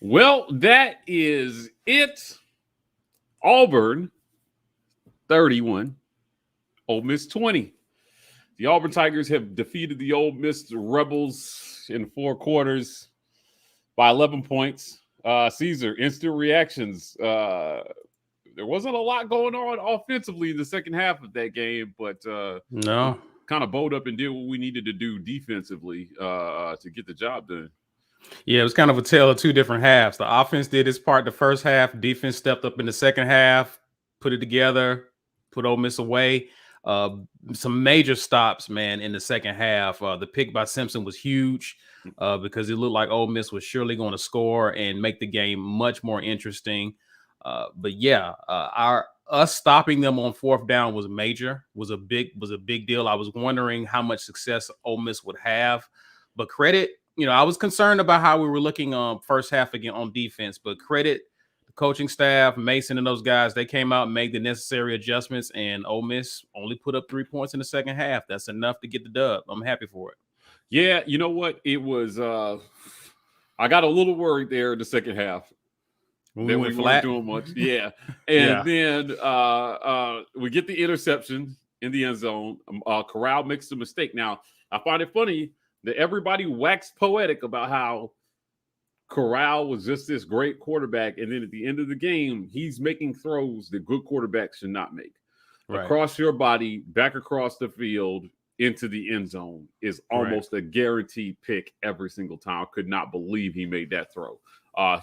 Well, that is it. Auburn 31, Ole Miss 20. The Auburn Tigers have defeated the Ole Miss Rebels in 4 quarters by 11 points. Caesar, instant reactions. There wasn't a lot going on offensively in the second half of that game, but No. kind of bowled up and did what we needed to do defensively to get the job done. Yeah, it was kind of a tale of two different halves. The offense did its part the first half. Defense stepped up in the second half, put it together, put Ole Miss away. Some major stops, man, in the second half. The pick by Simpson was huge because it looked like Ole Miss was surely going to score and make the game much more interesting. But yeah, us stopping them on fourth down was major. Was a big deal. I was wondering how much success Ole Miss would have, but credit. I was concerned about how we were looking first half again on defense, but credit the coaching staff, Mason and those guys. They came out and made the necessary adjustments, and Ole Miss only put up 3 points in the second half. That's enough to get the dub. I'm happy for it. Yeah, you know what? It was I got a little worried there in the second half. We went flat. Weren't doing much. Yeah. And then we get the interception in the end zone. Corral makes a mistake. Now, I find it funny that everybody waxed poetic about how Corral was just this great quarterback, and then at the end of the game, he's making throws that good quarterbacks should not make. Right. Across your body, back across the field, into the end zone is almost a guaranteed pick every single time. I could not believe he made that throw.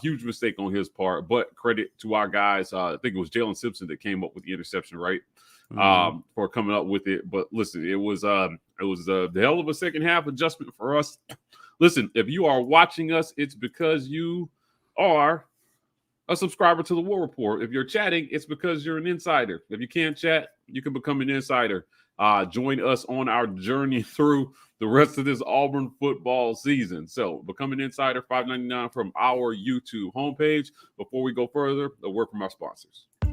Huge mistake on his part, but credit to our guys. I think it was Jalen Simpson that came up with the interception, right? For coming up with it. But listen, it was the hell of a second half adjustment for us. Listen, if you are watching us, it's because you are a subscriber to the War Report. If you're chatting, it's because you're an insider. If you can't chat, you can become an insider. Join us on our journey through the rest of this Auburn football season. So become an insider, $5.99 from our YouTube homepage. Before we go further, a word from our sponsors. All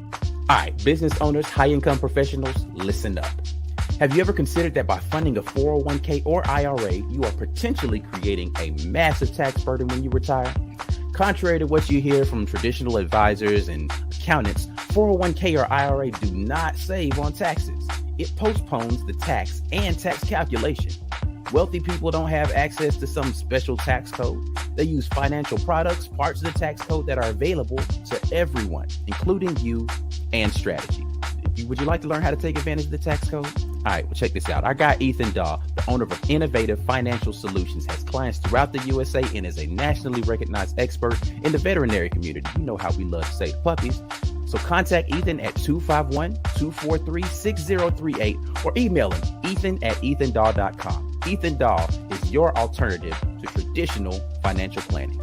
right, business owners, high-income professionals, listen up. Have you ever considered that by funding a 401k or IRA, you are potentially creating a massive tax burden when you retire? Contrary to what you hear from traditional advisors and accountants, 401k or IRA do not save on taxes. It postpones the tax and tax calculation. Wealthy people don't have access to some special tax code. They use financial products, parts of the tax code that are available to everyone, including you and strategy. Would you like to learn how to take advantage of the tax code? All right, well, check this out. Our guy, Ethan Daw, the owner of Innovative Financial Solutions, has clients throughout the USA and is a nationally recognized expert in the veterinary community. You know how we love to say the puppies. So contact Ethan at 251-243-6038 or email him, ethan@ethandaw.com. Ethan Daw is your alternative to traditional financial planning.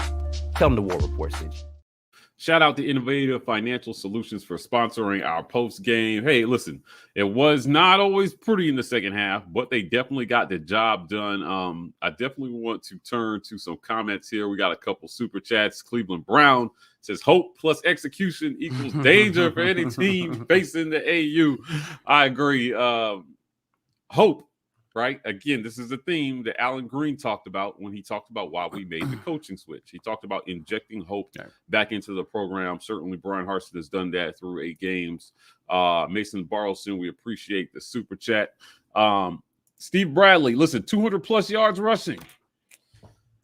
Tell him the War Report sent you. Shout out to Innovative Financial Solutions for sponsoring our post game. Hey, listen, it was not always pretty in the second half, but they definitely got the job done. I definitely want to turn to some comments here. We got a couple super chats. Cleveland Brown says hope plus execution equals danger for any team facing the AU. I agree. Hope. Right. Again, this is a theme that Alan Green talked about when he talked about why we made the coaching switch. He talked about injecting hope back into the program. Certainly, Brian Harston has done that through 8 games. Mason Barrelson, we appreciate the super chat. Steve Bradley, listen, 200 plus yards rushing.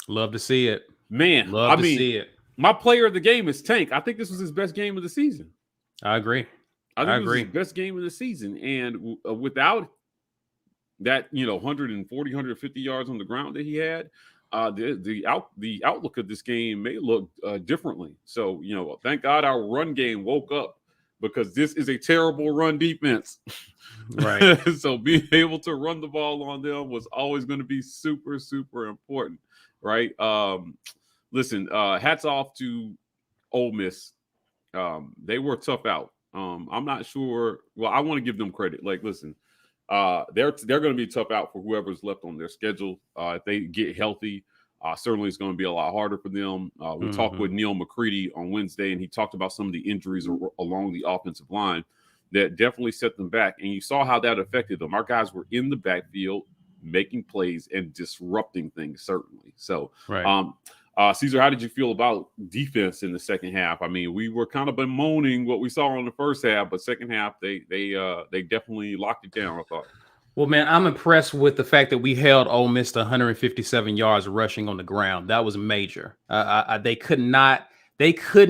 Love to see it, man. Love to see it. My player of the game is Tank. I think this was his best game of the season. I agree. I think it was his best game of the season, and without that 140, 150 yards on the ground that he had, the outlook of this game may look differently. So thank God our run game woke up, because this is a terrible run defense. Right. So being able to run the ball on them was always going to be super, super important. Right. Listen, hats off to Ole Miss. They were tough out. I'm not sure. Well, I want to give them credit. Like, listen. They're going to be tough out for whoever's left on their schedule. If they get healthy, certainly it's going to be a lot harder for them. We talked with Neil McCready on Wednesday, and he talked about some of the injuries along the offensive line that definitely set them back. And you saw how that affected them. Our guys were in the backfield making plays and disrupting things, certainly. So Caesar, how did you feel about defense in the second half? I mean, we were kind of bemoaning what we saw in the first half, but second half they definitely locked it down, I thought. Well, man, I'm impressed with the fact that we held Ole Miss to 157 yards rushing on the ground. That was major. They couldn't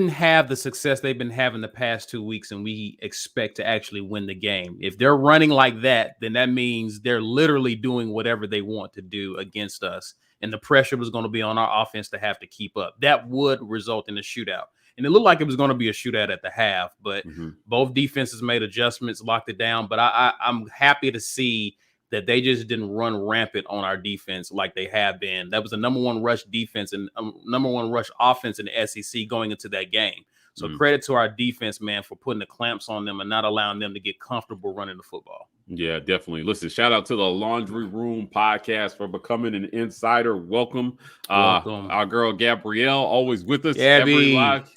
have the success they've been having the past 2 weeks, and we expect to actually win the game. If they're running like that, then that means they're literally doing whatever they want to do against us, and the pressure was going to be on our offense to have to keep up. That would result in a shootout. And it looked like it was going to be a shootout at the half, but both defenses made adjustments, locked it down. But I'm happy to see that they just didn't run rampant on our defense like they have been. That was the number one rush defense and number one rush offense in the SEC going into that game. So credit to our defense, man, for putting the clamps on them and not allowing them to get comfortable running the football. Yeah, definitely. Listen, shout out to the Laundry Room podcast for becoming an insider. Welcome. Our girl Gabrielle, always with us. Every live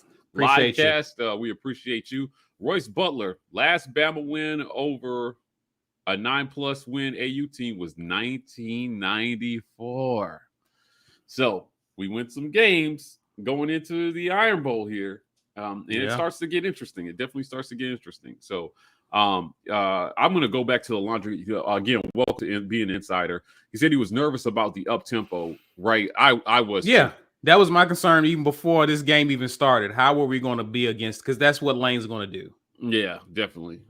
cast. We appreciate you. Royce Butler, last Bama win over a 9+ win AU team was 1994. So we win some games going into the Iron Bowl here. And it starts to get interesting. It definitely starts to get interesting. So I'm going to go back to the laundry. Again, welcome to be an insider. He said he was nervous about the up-tempo, right? I was. Yeah, that was my concern even before this game even started. How were we going to be against? Because that's what Lane's going to do. Yeah, definitely.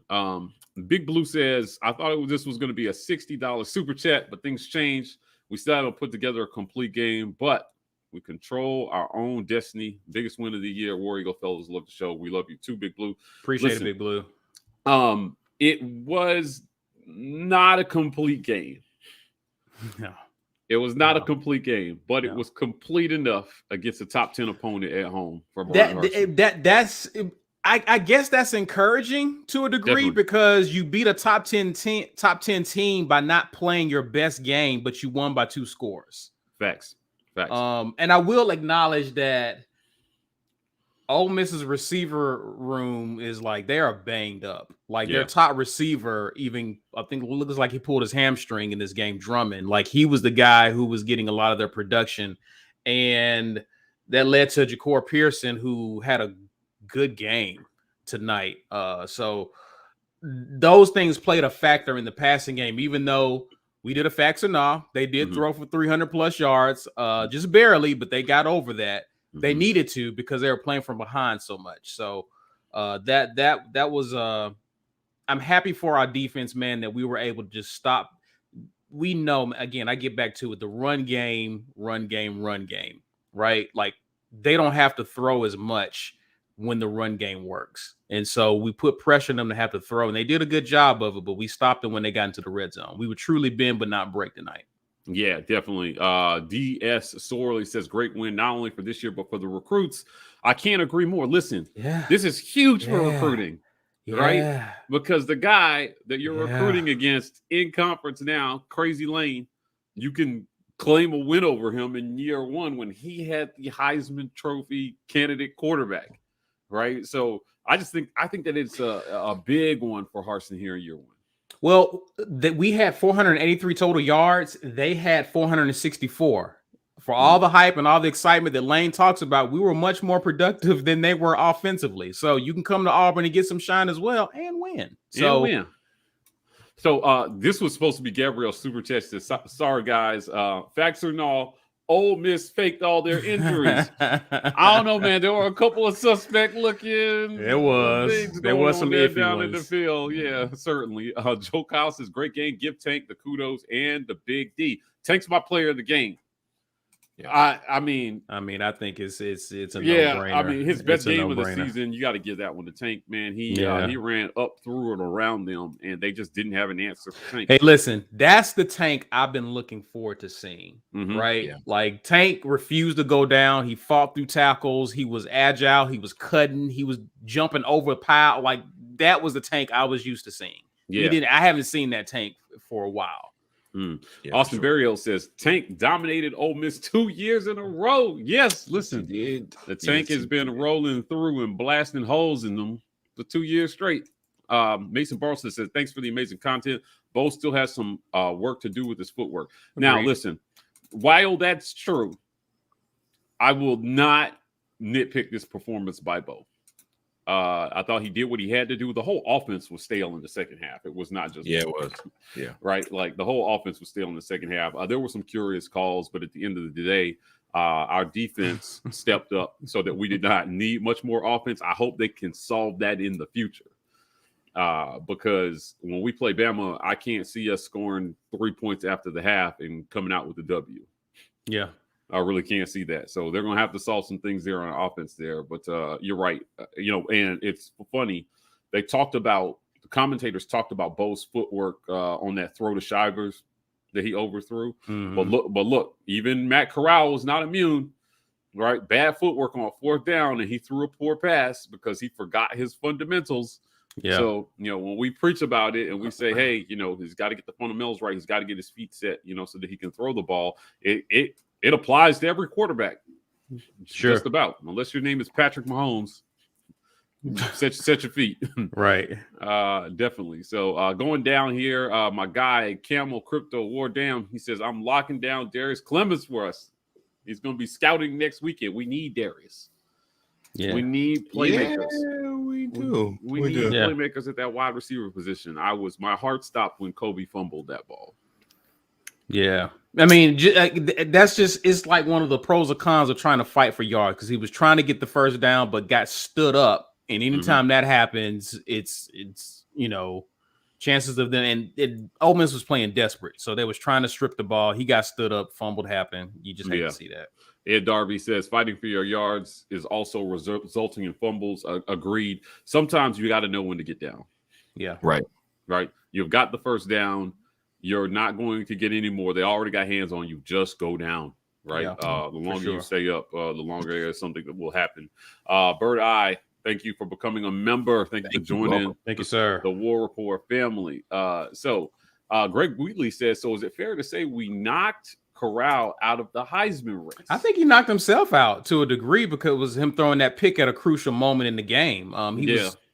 Big Blue says, I thought this was going to be a $60 super chat, but things changed. We still haven't put together a complete game, but we control our own destiny. Biggest win of the year. War Eagle fellas, love the show. We love you too, Big Blue. Appreciate it, Big Blue. It was not a complete game. No. It was not a complete game, but it was complete enough against a top 10 opponent at home for I guess that's encouraging to a degree because you beat a top 10 team by not playing your best game, but you won by 2 scores. Facts. And I will acknowledge that Ole Miss's receiver room is like they are banged up. Like their top receiver, even I think looks like he pulled his hamstring in this game. Drummond, like he was the guy who was getting a lot of their production, and that led to Ja'Cour Pearson, who had a good game tonight. So those things played a factor in the passing game, even though we did a fax or nah. They did throw for 300+ yards, just barely, but they got over that. They needed to because they were playing from behind so much. So that was I'm happy for our defense, man, that we were able to just stop. We know, again, I get back to it, the run game, right? Like they don't have to throw as much when the run game works. And so we put pressure on them to have to throw, and they did a good job of it, but we stopped them when they got into the red zone. We would truly bend but not break tonight. Yeah, definitely. DS Sorley says great win, not only for this year, but for the recruits. I can't agree more. Listen, this is huge for recruiting, right? Because the guy that you're recruiting against in conference now, Crazy Lane, you can claim a win over him in year 1 when he had the Heisman Trophy candidate quarterback, right? So I think that it's a big one for Harsin here in year 1. Well, that we had 483 total yards. They had 464. For all the hype and all the excitement that Lane talks about, we were much more productive than they were offensively. So you can come to Auburn and get some shine as well and win. So this was supposed to be Gabrielle's super chat. Sorry, guys. Facts or no, Ole Miss faked all their injuries. I don't know, man. There were a couple of suspect looking. There was some iffy down ones in the field. Yeah, certainly. Joe Kyle says great game. Give Tank the kudos and the big D. Tank's my player of the game. Yeah. I mean, I think it's a no-brainer. I mean, his best game of the season. You got to give that one to Tank, man. He ran up, through, and around them, and they just didn't have an answer for Tank. Hey, listen, that's the Tank I've been looking forward to seeing. Right? Yeah. Like Tank refused to go down. He fought through tackles. He was agile. He was cutting. He was jumping over a pile. Like that was the Tank I was used to seeing. Yeah, I haven't seen that Tank for a while. Yeah, Austin Burial says Tank dominated Ole Miss 2 years in a row. Yes, listen, the Tank has been rolling through and blasting holes in them for 2 years straight. Mason Barlson says thanks for the amazing content. Bo still has some work to do with his footwork. Now, listen, while that's true, I will not nitpick this performance by Bo. I thought he did what he had to do. The whole offense was stale in the second half. It was not just it was. Yeah, right. Like the whole offense was stale in the second half. There were some curious calls, but at the end of the day, our defense stepped up so that we did not need much more offense. I hope they can solve that in the future. Because when we play Bama, I can't see us scoring 3 points after the half and coming out with a W. Yeah. I really can't see that. So they're going to have to solve some things there on offense there. But you're right. And it's funny. The commentators talked about Bo's footwork on that throw to Shivers that he overthrew. Mm-hmm. But look, even Matt Corral was not immune, right? Bad footwork on 4th down, and he threw a poor pass because he forgot his fundamentals. Yeah. So, when we preach about it and we say, hey, he's got to get the fundamentals right. He's got to get his feet set, so that he can throw the ball. It applies to every quarterback. Sure. Just about. Unless your name is Patrick Mahomes. set your feet. Right. Definitely. So going down here, my guy, Camel Crypto War Down, he says, I'm locking down Darius Clemens for us. He's going to be scouting next weekend. We need Darius. Yeah. We need playmakers. Yeah, we do. We need playmakers at that wide receiver position. My heart stopped when Kobe fumbled that ball. Yeah. I mean, it's like one of the pros or cons of trying to fight for yards, because he was trying to get the first down, but got stood up. And anytime that happens, it's chances of them. And Ole Miss was playing desperate. So they was trying to strip the ball. He got stood up, fumbled happened. You just hate to see that. Ed Darby says fighting for your yards is also resulting in fumbles. Agreed. Sometimes you got to know when to get down. Yeah. Right. You've got the first down. You're not going to get any more. They already got hands on you. Just go down. Right. Yeah, the longer you stay up, the longer there's something that will happen. Bird Eye, thank you for becoming a member. Thank you for joining. Thank you, sir. The War Report family. So Greg Wheatley says, so is it fair to say we knocked Corral out of the Heisman race? I think he knocked himself out to a degree, because it was him throwing that pick at a crucial moment in the game.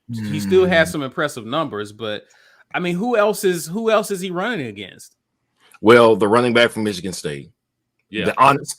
He still has some impressive numbers, but I mean, who else is he running against? Well, the running back from Michigan State. Yeah,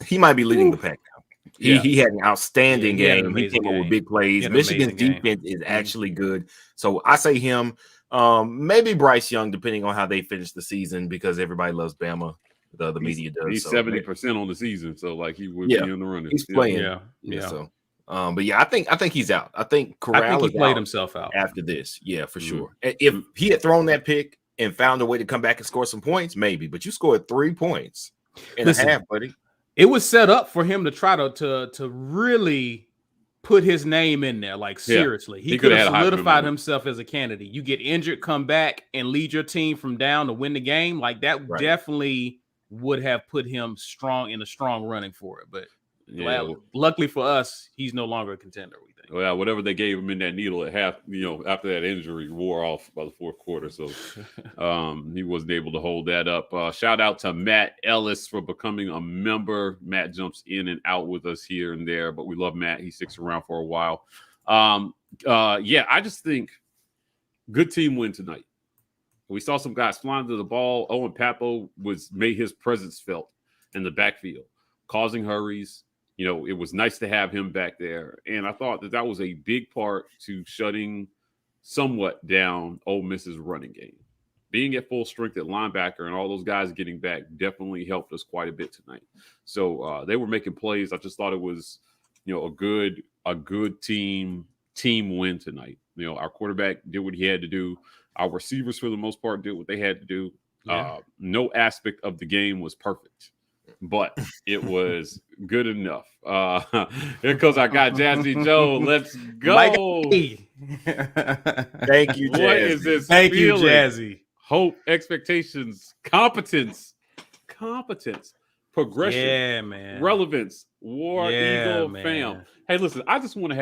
he might be leading the pack now. He had an outstanding game. He came up with big plays. Michigan's defense is actually good. So I say him. Maybe Bryce Young, depending on how they finish the season, because everybody loves Bama. The media does. He's 70% on the season, so like he would be in the running. He's playing. Yeah. So, but yeah, I think he's out. I think Corral he played himself out after this. Yeah, for sure. If he had thrown that pick and found a way to come back and score some points, maybe. But you scored 3 points in a half, buddy. It was set up for him to try to really put his name in there. Like, seriously, he could have solidified himself as a candidate. You get injured, come back, and lead your team from down to win the game. Like that definitely would have put him in a strong running for it. But luckily for us, he's no longer a contender, we think. Well, whatever they gave him in that needle at half, after that injury wore off by the fourth quarter. So he wasn't able to hold that up. Shout out to Matt Ellis for becoming a member. Matt jumps in and out with us here and there, but we love Matt. He sticks around for a while. I just think good team win tonight. We saw some guys flying to the ball. Owen Papo made his presence felt in the backfield, causing hurries. It was nice to have him back there. And I thought that was a big part to shutting somewhat down Ole Miss's running game. Being at full strength at linebacker and all those guys getting back definitely helped us quite a bit tonight. So they were making plays. I just thought it was, a good team win tonight. Our quarterback did what he had to do. Our receivers, for the most part, did what they had to do. Yeah. No aspect of the game was perfect, but it was good enough. Here goes our guy, Jazzy Joe. Let's go. Thank you, Jazzy. What is this? Thank you, Jazzy. Hope, expectations, competence, progression, relevance, War Eagle fam. Hey, listen, I want to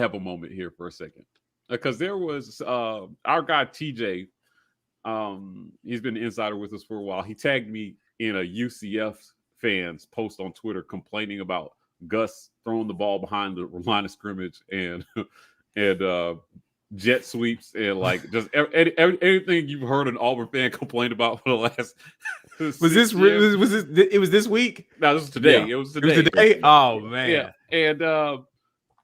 have a moment here for a second. Because there was our guy TJ, he's been an insider with us for a while. He tagged me in a UCF fans post on Twitter complaining about Gus throwing the ball behind the line of scrimmage and jet sweeps and like just anything you've heard an Auburn fan complain about for the last Was this? It was this week? No, this was today. Yeah. It was today. It was today. Oh man. Yeah, and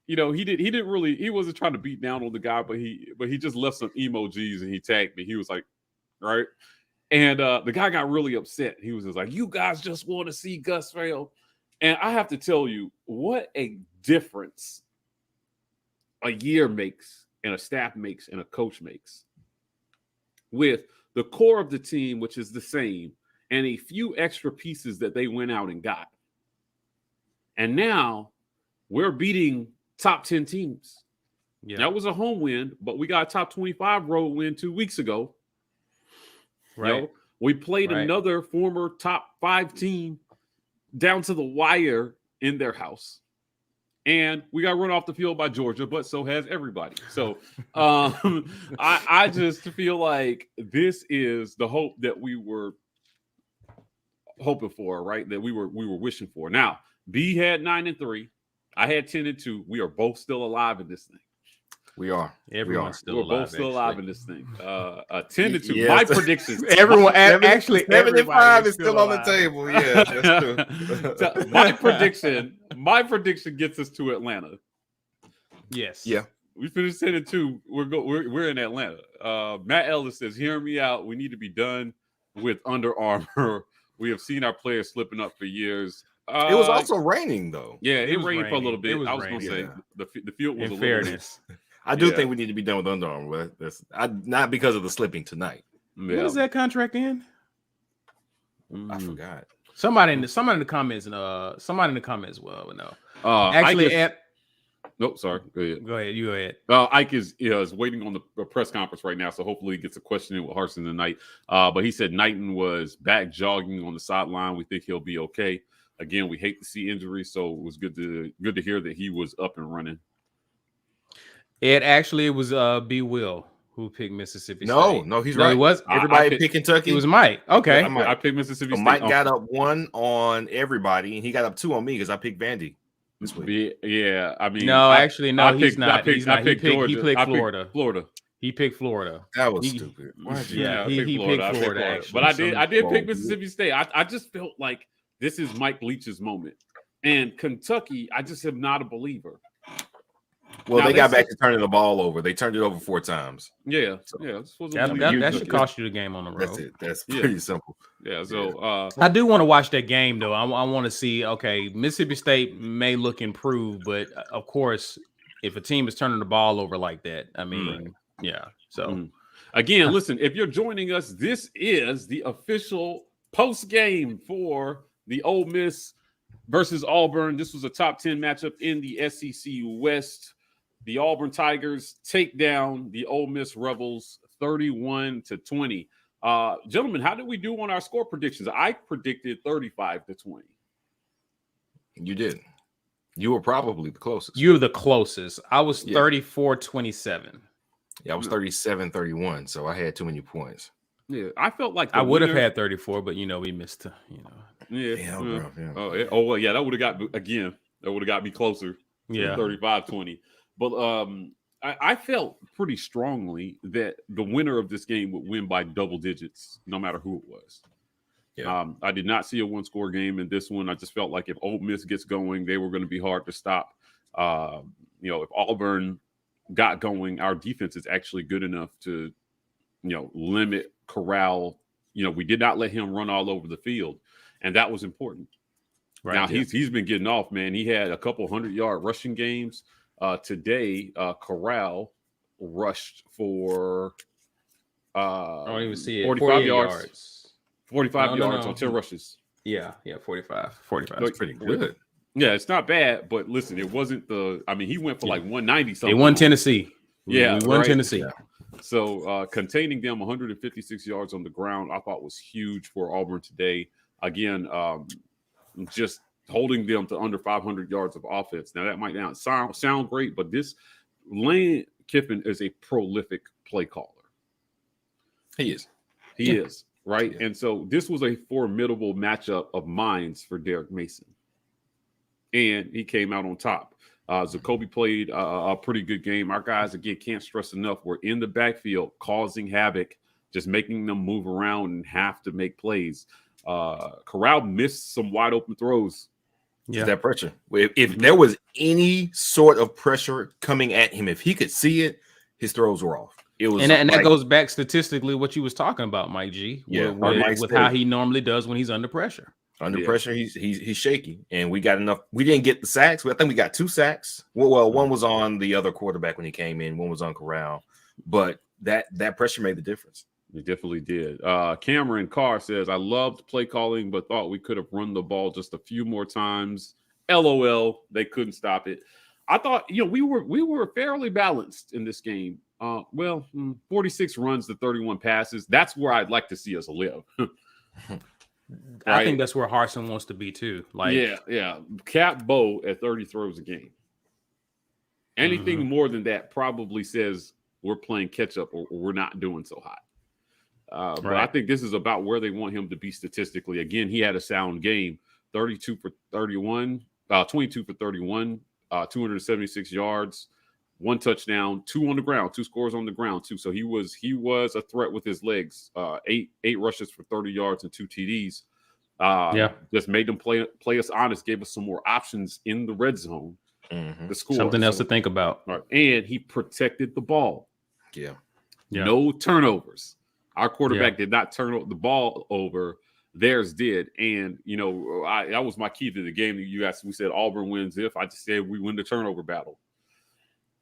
he didn't really. He wasn't trying to beat down on the guy, but he just left some emojis and he tagged me. He was like, right, and the guy got really upset. He was just like, "You guys just want to see Gus fail," and I have to tell you what a difference a year makes, and a staff makes, and a coach makes with the core of the team, which is the same, and a few extra pieces that they went out and got. And now we're beating top 10 teams. Yeah. That was a home win, but we got a top 25 road win 2 weeks ago. Right. We played another former top 5 team down to the wire in their house. And we got run off the field by Georgia, but so has everybody. So I just feel like this is the hope that we were hoping for, right? That we were wishing for. Now, B had 9-3. I had 10-2. We are both still alive in this thing. We are. Everyone's still alive. We're both still alive in this thing. 10-2. Yes. My predictions. Everyone actually 75 is still on the table. Yeah, that's true. My prediction gets us to Atlanta. Yes. Yeah. We finished 10-2. We're in Atlanta. Matt Ellis says, "Hear me out. We need to be done with Under Armour. We have seen our players slipping up for years." It was also raining, though. Yeah, it rained for a little bit. I was going to say the field was in a fairness. I do think we need to be done with Under Armour. That's not because of the slipping tonight. Yeah. When does that contract end? I forgot. Somebody in the comments will know. Actually, nope. Sorry. Go ahead. You go ahead. Ike is waiting on the press conference right now, so hopefully he gets a question in with Harsin tonight. But he said Knighton was back jogging on the sideline. We think he'll be okay. Again, we hate to see injuries, so it was good to hear that he was up and running. It was B. Will who picked Mississippi State. No, he's right. It was everybody picked Kentucky. It was Mike. Okay, I picked Mississippi State. Mike got up 1 on everybody, and he got up 2 on me because I picked Vandy this week. Yeah, I mean, no, he's not. He picked Florida. He picked Florida. That was stupid. He picked Florida. Actually, but I did pick Mississippi State. I just felt like this is Mike Leach's moment, and Kentucky. I just am not a believer. Well, they got back to turning the ball over. They turned it over 4 times. Yeah. That should cost you the game on the road. That's it. That's pretty simple. Yeah. So I do want to watch that game though. I want to see. Okay, Mississippi State may look improved, but of course, if a team is turning the ball over like that, I mean, yeah. So again, listen. If you're joining us, this is the official post game for the Ole Miss versus Auburn. This was a top 10 matchup in the SEC West. The Auburn Tigers take down the Ole Miss Rebels 31-20. Gentlemen, how did we do on our score predictions? I predicted 35-20. You did. You were probably the closest. You were the closest. I was 34-27. Yeah, I was 37-31, so I had too many points. Yeah, I felt like I would have had 34, but we missed. Yeah. Oh, well, yeah, that would have got me closer. Yeah, 35-20. But I felt pretty strongly that the winner of this game would win by double digits, no matter who it was. Yeah. I did not see a one-score game in this one. I just felt like if Ole Miss gets going, they were going to be hard to stop. If Auburn got going, our defense is actually good enough to, limit, corral. We did not let him run all over the field, and that was important. Right. Now he's been getting off, man. He had a couple 100-yard rushing games. Today, Corral rushed for I don't even see it. 45 yards. 45 yards on 10 rushes. Yeah, 45. That's pretty good. Yeah, it's not bad, but listen, it wasn't he went for like 190 something. They won Tennessee. We won Tennessee. Yeah. So containing them 156 yards on the ground, I thought was huge for Auburn today. Again, just holding them to under 500 yards of offense. Now, that might not sound great, but this Lane Kiffin is a prolific play caller. He is. He is, right? Yeah. And so this was a formidable matchup of minds for Derek Mason. And he came out on top. Zacoby played a pretty good game. Our guys, again, can't stress enough. We're in the backfield causing havoc, just making them move around and have to make plays. Corral missed some wide open throws. Yeah, that pressure. If there was any sort of pressure coming at him, if he could see it, his throws were off. It was, and that goes back statistically what you was talking about, Mike G. With how he normally does when he's under pressure. Under pressure, he's shaky, and we got enough. We didn't get the sacks. I think we got 2 sacks. Well, one was on the other quarterback when he came in. One was on Corral, but that pressure made the difference. It definitely did. Cameron Carr says, I loved play calling, but thought we could have run the ball just a few more times. LOL, they couldn't stop it. I thought, we were fairly balanced in this game. 46 runs to 31 passes. That's where I'd like to see us live. I think that's where Harsin wants to be too. Cap Bo at 30 throws a game. Anything more than that probably says we're playing catch up or we're not doing so hot. But I think this is about where they want him to be statistically. Again, he had a sound game, 22 for 31, 22 for 31, 276 yards, 1 touchdown, 2 on the ground, 2 scores on the ground too. So he was a threat with his legs. 8 rushes for 30 yards and 2 TDs. Just made them play us honest, gave us some more options in the red zone. The score. Something else to think about. Right. And he protected the ball. Yeah. No turnovers. Our quarterback did not turn the ball over. Theirs did. And, that was my key to the game. You asked, we said Auburn wins if. I just said we win the turnover battle.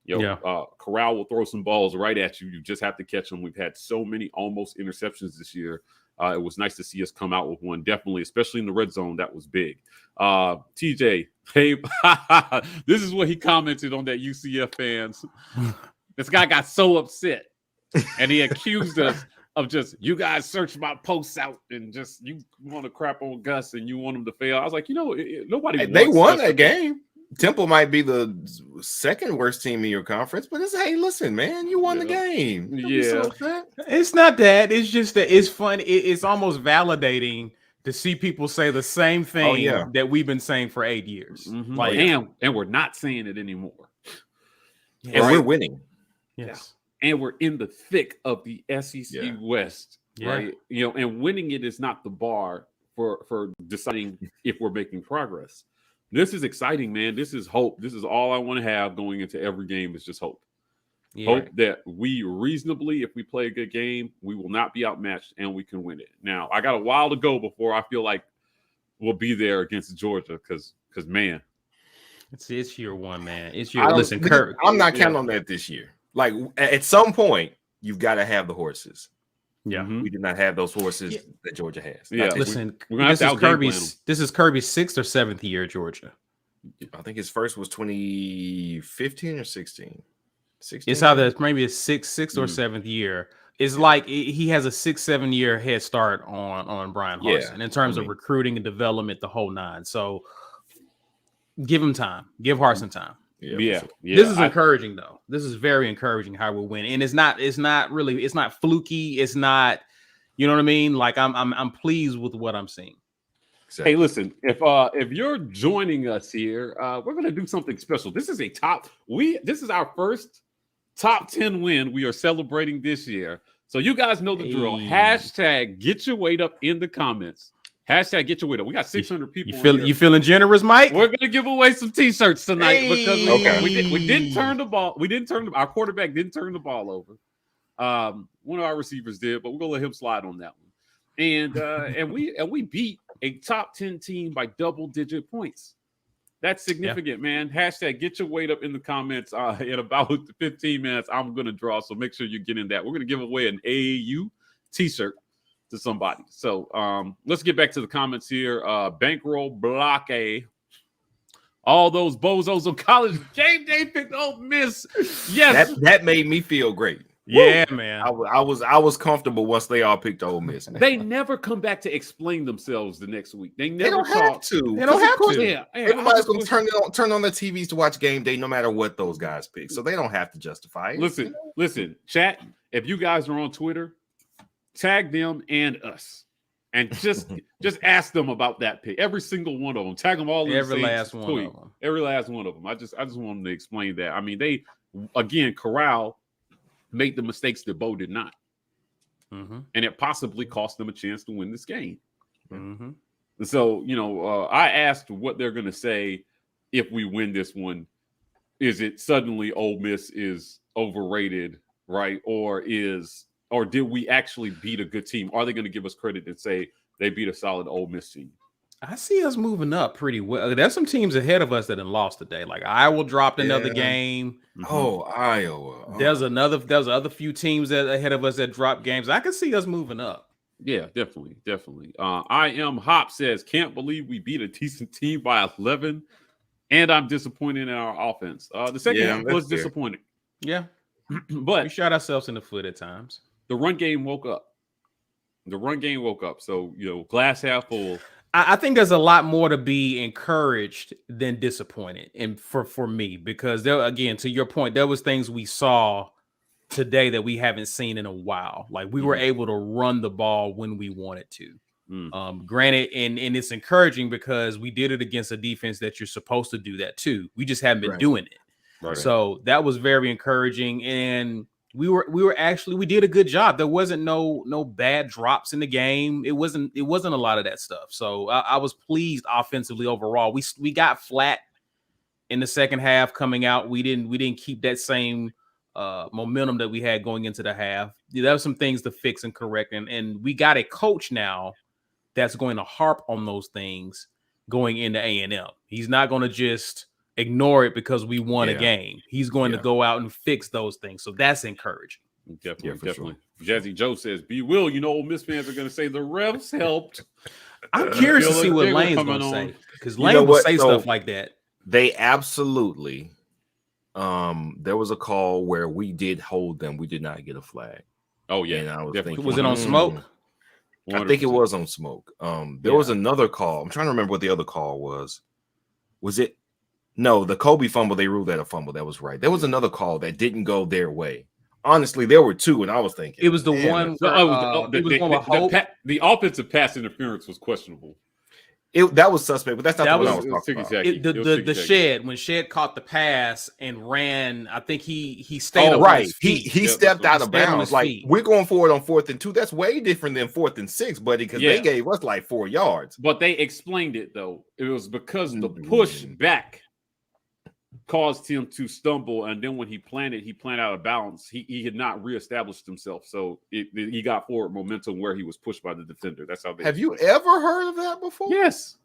Corral will throw some balls right at you. You just have to catch them. We've had so many almost interceptions this year. It was nice to see us come out with one, definitely, especially in the red zone. That was big. TJ, hey, this is what he commented on that UCF fans. This guy got so upset, and he accused us of just, you guys search my posts out and just, you want to crap on Gus and you want him to fail. I was like, nobody. They won that game. Temple might be the 2nd worst team in your conference, but hey, listen, man, you won the game. It's not that. It's just that it's fun. It's almost validating to see people say the same thing that we've been saying for 8 years. And we're not saying it anymore. And we're winning. Yes. And we're in the thick of the SEC West, right? And winning it is not the bar for deciding if we're making progress. This is exciting, man. This is hope. This is all I want to have going into every game is just hope. Hope that we reasonably, if we play a good game, we will not be outmatched and we can win it. Now, I got a while to go before I feel like we'll be there against Georgia because man. It's year 1, man. It's year. Listen, Kirk. I'm not counting on that this year. Like at some point, you've got to have the horses. Yeah, we did not have those horses that Georgia has. Listen, this is Kirby's 6th or 7th year at Georgia. I think his first was 2015 or 16. It's either maybe a 6th or 7th year. It's like he has a 6-7 year head start on Brian Harsin in terms of recruiting and development, the whole 9. So give him time. Give Harsin time. Yeah. This is encouraging though. This is very encouraging how we win. And it's not fluky. It's not, you know what I mean? Like I'm pleased with what I'm seeing. Exactly. Hey, listen, if you're joining us here, we're going to do something special. This is this is our first top 10 win we are celebrating this year. So you guys know the drill. Hashtag get your weight up in the comments. Hashtag get your weight up. We got 600 people. You feeling generous, Mike? We're gonna give away some t-shirts tonight because we didn't turn the ball. Our quarterback didn't turn the ball over. One of our receivers did, but we're gonna let him slide on that one. And we beat a top 10 team by double-digit points. That's significant, man. Hashtag get your weight up in the comments. In about 15 minutes, I'm gonna draw. So make sure you get in that. We're gonna give away an AAU t-shirt to somebody. So let's get back to the comments here. Bankroll Block A. All those bozos on college game day picked Ole Miss. Yes. That made me feel great. Yeah, man. I was comfortable once they all picked Ole Miss. They never come back to explain themselves the next week. They don't have to. They don't have to. Yeah. Everybody's going to turn on their TVs to watch game day no matter what those guys pick. So they don't have to justify it. Listen, chat. If you guys are on Twitter, tag them and us, and just ask them about that pick. Every single one of them. Tag them all. Every last one of them. Every last one of them. I just want them to explain that. I mean, Corral made the mistakes that Bo did not, and it possibly cost them a chance to win this game. Mm-hmm. So, I asked what they're going to say if we win this one. Is it suddenly Ole Miss is overrated, right? Or did we actually beat a good team? Are they going to give us credit and say they beat a solid Ole Miss team? I see us moving up pretty well. There's some teams ahead of us that have lost today. Like Iowa dropped another game. Oh, Iowa. Oh. There's other few teams that ahead of us that dropped games. I can see us moving up. Yeah, definitely. I am Hop says, can't believe we beat a decent team by 11, and I'm disappointed in our offense. The second half was disappointing. Yeah, but we shot ourselves in the foot at times. The run game woke up. So glass half full. I think there's a lot more to be encouraged than disappointed, and for me, because there, again, to your point, there was things we saw today that we haven't seen in a while. Like we were able to run the ball when we wanted to. Granted, and it's encouraging because we did it against a defense that you're supposed to do that too. We just haven't been doing it. Right. So that was very encouraging, and we did a good job. There wasn't no bad drops in the game. It wasn't a lot of that stuff. So I was pleased offensively overall. We got flat in the second half coming out. We didn't keep that same momentum that we had going into the half. There were some things to fix and correct, and we got a coach now that's going to harp on those things going into A&M. He's not going to just ignore it because we won a game. He's going to go out and fix those things. So that's encouraging. Definitely. Sure. Jazzy Joe says, Will, Ole Miss fans are going to say the refs helped. I'm curious to see what Lane's going to say, because Lane will say stuff like that. They absolutely, there was a call where we did hold them. We did not get a flag. Oh, yeah. And I was thinking, was it on smoke? 100%. I think it was on smoke. There was another call. I'm trying to remember what the other call was. Was it? No, the Kobe fumble, they ruled that a fumble. That was right. There was another call that didn't go their way. Honestly, there were two, and I was thinking it was the one. The offensive pass interference was questionable. That was suspect, but that's not what I was talking about. The Shed, when Shed caught the pass and ran, I think he stayed on right. his feet. He stepped out of bounds. Like we're going forward on 4th and 2. That's way different than 4th and 6, buddy, because they gave us like 4 yards. But they explained it though. It was because the push back caused him to stumble, and then when he planted out of balance. He had not reestablished himself, so he got forward momentum where he was pushed by the defender. That's how they. Have you ever heard of that before? Yes.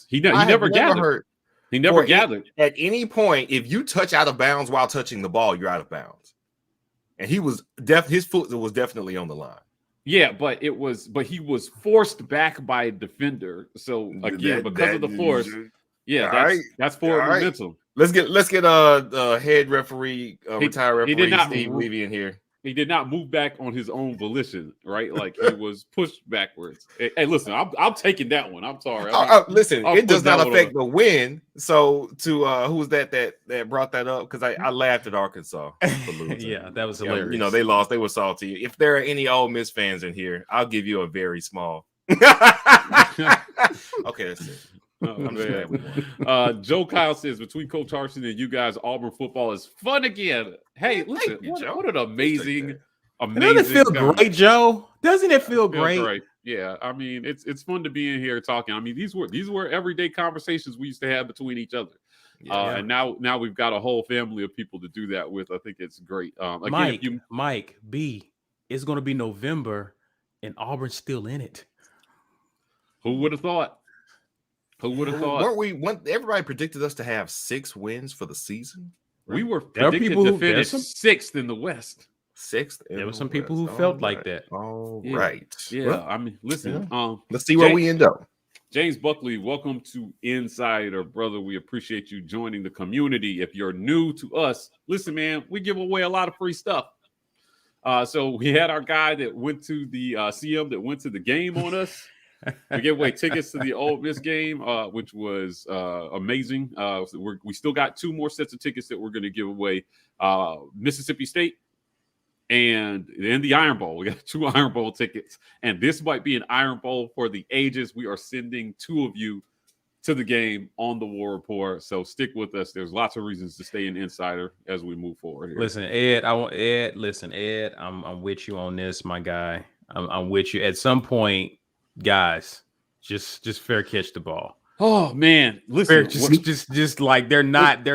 He never gathered. He never gathered. At any point, if you touch out of bounds while touching the ball, you're out of bounds. And he was his foot was definitely on the line. Yeah, but he was forced back by a defender. So again, because of the force, that's forward momentum. Let's get a head referee, retired referee Steve Levy in here. He did not move back on his own volition, right? Like he was pushed backwards. Hey, listen, I'm taking that one. I'm sorry. Listen, it does not affect the win. So to who was that brought that up? Because I laughed at Arkansas for losing. Yeah, that was hilarious. They lost. They were salty. If there are any Ole Miss fans in here, I'll give you a very small. Okay, that's it. Joe Kyle says, between Coach Harsin and you guys, Auburn football is fun again. Hey, listen, what an amazing. Doesn't it feel great, Joe? Doesn't it feel great? Yeah, I mean, it's fun to be in here talking. I mean, these were everyday conversations we used to have between each other. And now we've got a whole family of people to do that with. I think it's great. Again, Mike B, it's going to be November and Auburn's still in it. Who would have thought? Everybody predicted us to have 6 wins for the season. Right? We were predicted to finish 6th in the West. 6th. There were some people who felt like that. All right. Yeah. Well, I mean, listen. Let's see where we end up. James Buckley, welcome to Insider, brother. We appreciate you joining the community. If you're new to us, listen, man, we give away a lot of free stuff. So we had our guy that went to the CM that went to the game on us. We gave away tickets to the Ole Miss game, which was amazing. We still got 2 more sets of tickets that we're going to give away. Mississippi State and the Iron Bowl. We got 2 Iron Bowl tickets, and this might be an Iron Bowl for the ages. We are sending 2 of you to the game on the War Report, so stick with us. There's lots of reasons to stay in Insider as we move forward here. Listen, Ed, Ed, I'm with you on this, my guy. I'm with you. At some point, guys, Just fair catch the ball. Oh man, listen, just like they're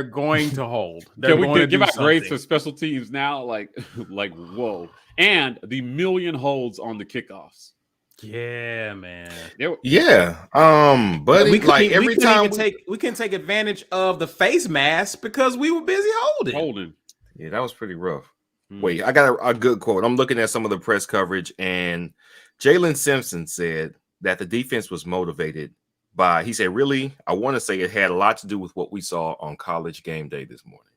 going to hold. They're can we going to give out something. grades for special teams now? Like whoa. And the million holds on the kickoffs. Yeah, man. Yeah. But we like every time we couldn't take advantage of the face mask because we were busy holding. Yeah, that was pretty rough. Wait, I got a good quote. I'm looking at some of the press coverage, and Jalen Simpson said that the defense was motivated by, he said, really, I want to say it had a lot to do with what we saw on College Game Day this morning.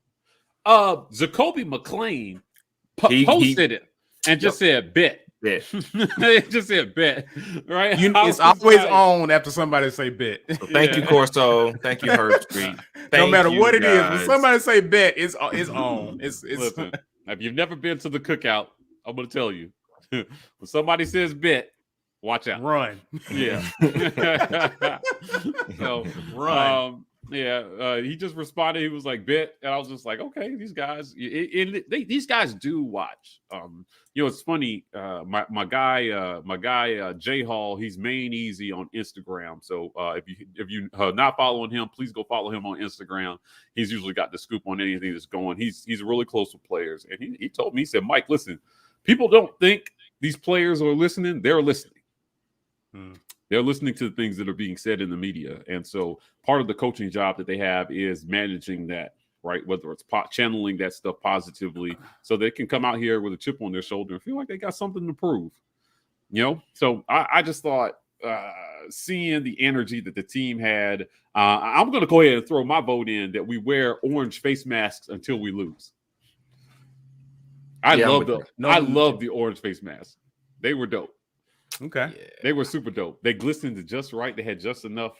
Jacoby McClain posted it and just said bet. It just said bet, right? It's always on after somebody say bet. So thank you, Corso. Thank you, Herb Street. No matter what it is, when somebody say bet, it's on. It's Listen, if you've never been to the cookout, I'm gonna tell you. When somebody says bet, watch out. Run. Yeah. So run. He just responded. He was like, bet. And I was just like, okay, these guys, these guys do watch. It's funny. My guy, Jay Hall, he's Main Easy on Instagram. So if you not following him, please go follow him on Instagram. He's usually got the scoop on anything that's going. He's really close with players. And he told me, he said, Mike, listen, people don't think these players are listening. They're listening. They're listening to the things that are being said in the media. And so part of the coaching job that they have is managing that, right? Whether it's channeling that stuff positively so they can come out here with a chip on their shoulder and feel like they got something to prove, So I just thought seeing the energy that the team had, I'm going to go ahead and throw my vote in that we wear orange face masks until we lose. I love the orange face masks. They were dope. Okay. Yeah. They were super dope. They glistened just right. They had just enough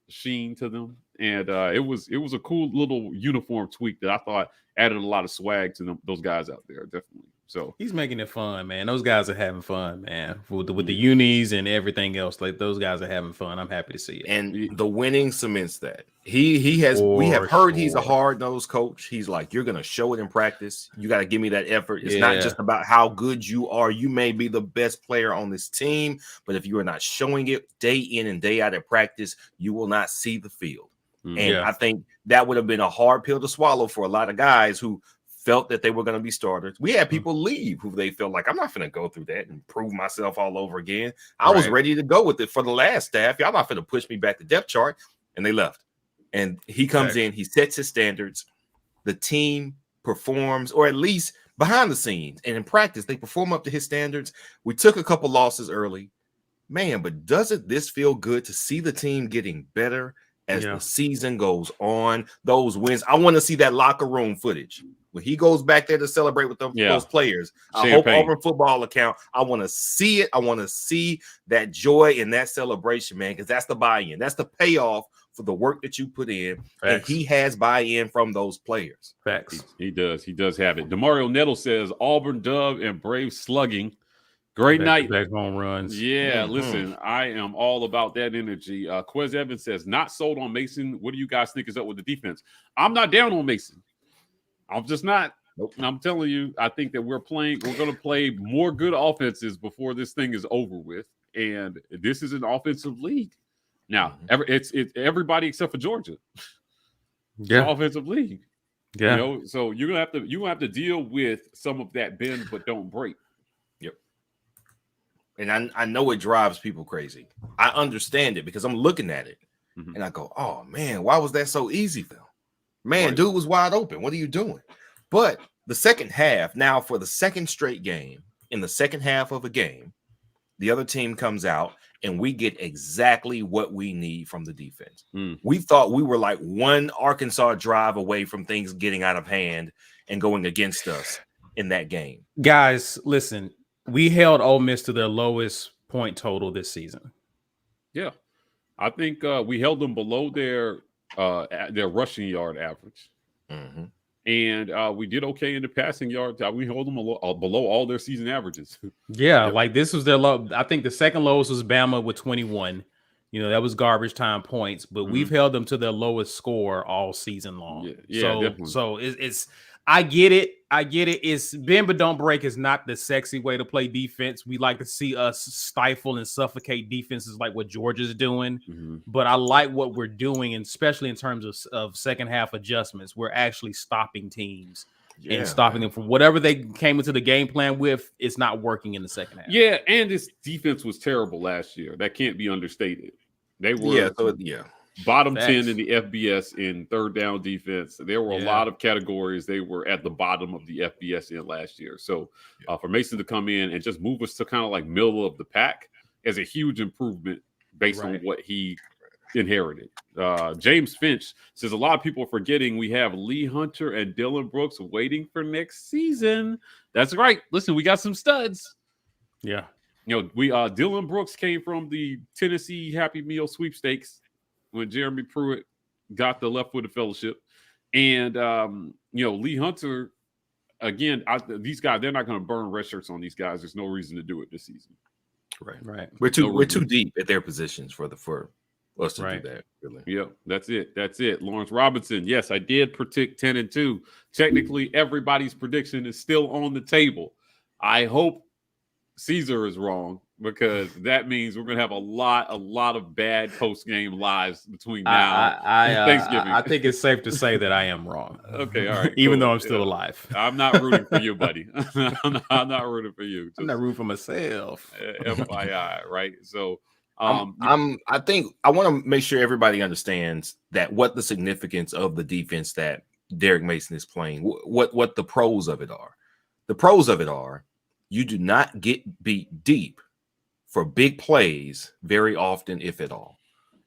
sheen to them. And it was a cool little uniform tweak that I thought added a lot of swag to those guys out there, definitely. So he's making it fun, man. Those guys are having fun, man. With the unis and everything else, like those guys are having fun. I'm happy to see it. And the winning cements that. We have heard he's a hard-nosed coach. He's like, you're gonna show it in practice. You got to give me that effort. It's not just about how good you are. You may be the best player on this team, but if you are not showing it day in and day out at practice, you will not see the field. And I think that would have been a hard pill to swallow for a lot of guys who felt that they were going to be starters. We had people leave who they felt like, I'm not going to go through that and prove myself all over again. I was ready to go with it for the last staff. Y'all not going to push me back the depth chart. And they left. And he comes in, he sets his standards. The team performs, or at least behind the scenes and in practice, they perform up to his standards. We took a couple losses early. Man, but doesn't this feel good to see the team getting better as the season goes on? Those wins. I want to see that locker room footage. When he goes back there to celebrate with those players, I hope Auburn Football account, I want to see it. I want to see that joy and that celebration, man, because that's the buy-in. That's the payoff for the work that you put in. Facts. And he has buy-in from those players. Facts. He does. He does have it. Demario Nettle says Auburn dub and Brave slugging. Great night. Back home runs. Yeah, listen, I am all about that energy. Quez Evans says, not sold on Mason. What do you guys think is up with the defense? I'm not down on Mason. I'm just not. Nope. I'm telling you, I think that we're going to play more good offenses before this thing is over with. And this is an offensive league. Now, it's everybody except for Georgia. Yeah. It's an offensive league. Yeah. So you're going to have to deal with some of that bend but don't break. Yep. And I know it drives people crazy. I understand it because I'm looking at it and I go, oh man, why was that so easy, Phil? Man, dude was wide open. What are you doing? But the second half, now for the second straight game, in the second half of a game, the other team comes out and we get exactly what we need from the defense. We thought we were like one Arkansas drive away from things getting out of hand and going against us in that game. Guys, listen, we held Ole Miss to their lowest point total this season. Yeah. I think we held them below their rushing yard average. And we did okay in the passing yard. We held them below all their season averages. Like this was their low. I think the second lowest was Bama with 21. That was garbage time points, but we've held them to their lowest score all season long. Definitely. So it's I get it. I get it. It's bend but don't break is not the sexy way to play defense. We like to see us stifle and suffocate defenses like what Georgia's doing. Mm-hmm. But I like what we're doing, and especially in terms of second half adjustments. We're actually stopping teams and stopping them from whatever they came into the game plan with. It's not working in the second half. Yeah, and this defense was terrible last year. That can't be understated. They were bottom 10 in the FBS in third down defense. There were a lot of categories. They were at the bottom of the FBS in last year. So for Mason to come in and just move us to kind of like middle of the pack is a huge improvement based on what he inherited. James Finch says a lot of people are forgetting we have Lee Hunter and Dylan Brooks waiting for next season. That's right. Listen, we got some studs. Yeah. You know, Dylan Brooks came from the Tennessee Happy Meal sweepstakes when Jeremy Pruitt got the left-footed fellowship. And, Lee Hunter, again, these guys, they're not going to burn red shirts on these guys. There's no reason to do it this season. Right. We're too deep at their positions for us to do that. Really. Yeah, that's it. Lawrence Robinson. Yes, I did predict 10-2. Technically, everybody's prediction is still on the table. I hope Caesar is wrong, because that means we're going to have a lot of bad post-game lives between now and Thanksgiving. I think it's safe to say that I am wrong. Okay, all right. Even though I'm still alive. I'm not rooting for you, buddy. I'm not rooting for you. I'm not rooting for myself. FYI, right? So I think I want to make sure everybody understands that what the significance of the defense that Derek Mason is playing, what the pros of it are. The pros of it are you do not get beat deep for big plays very often, if at all.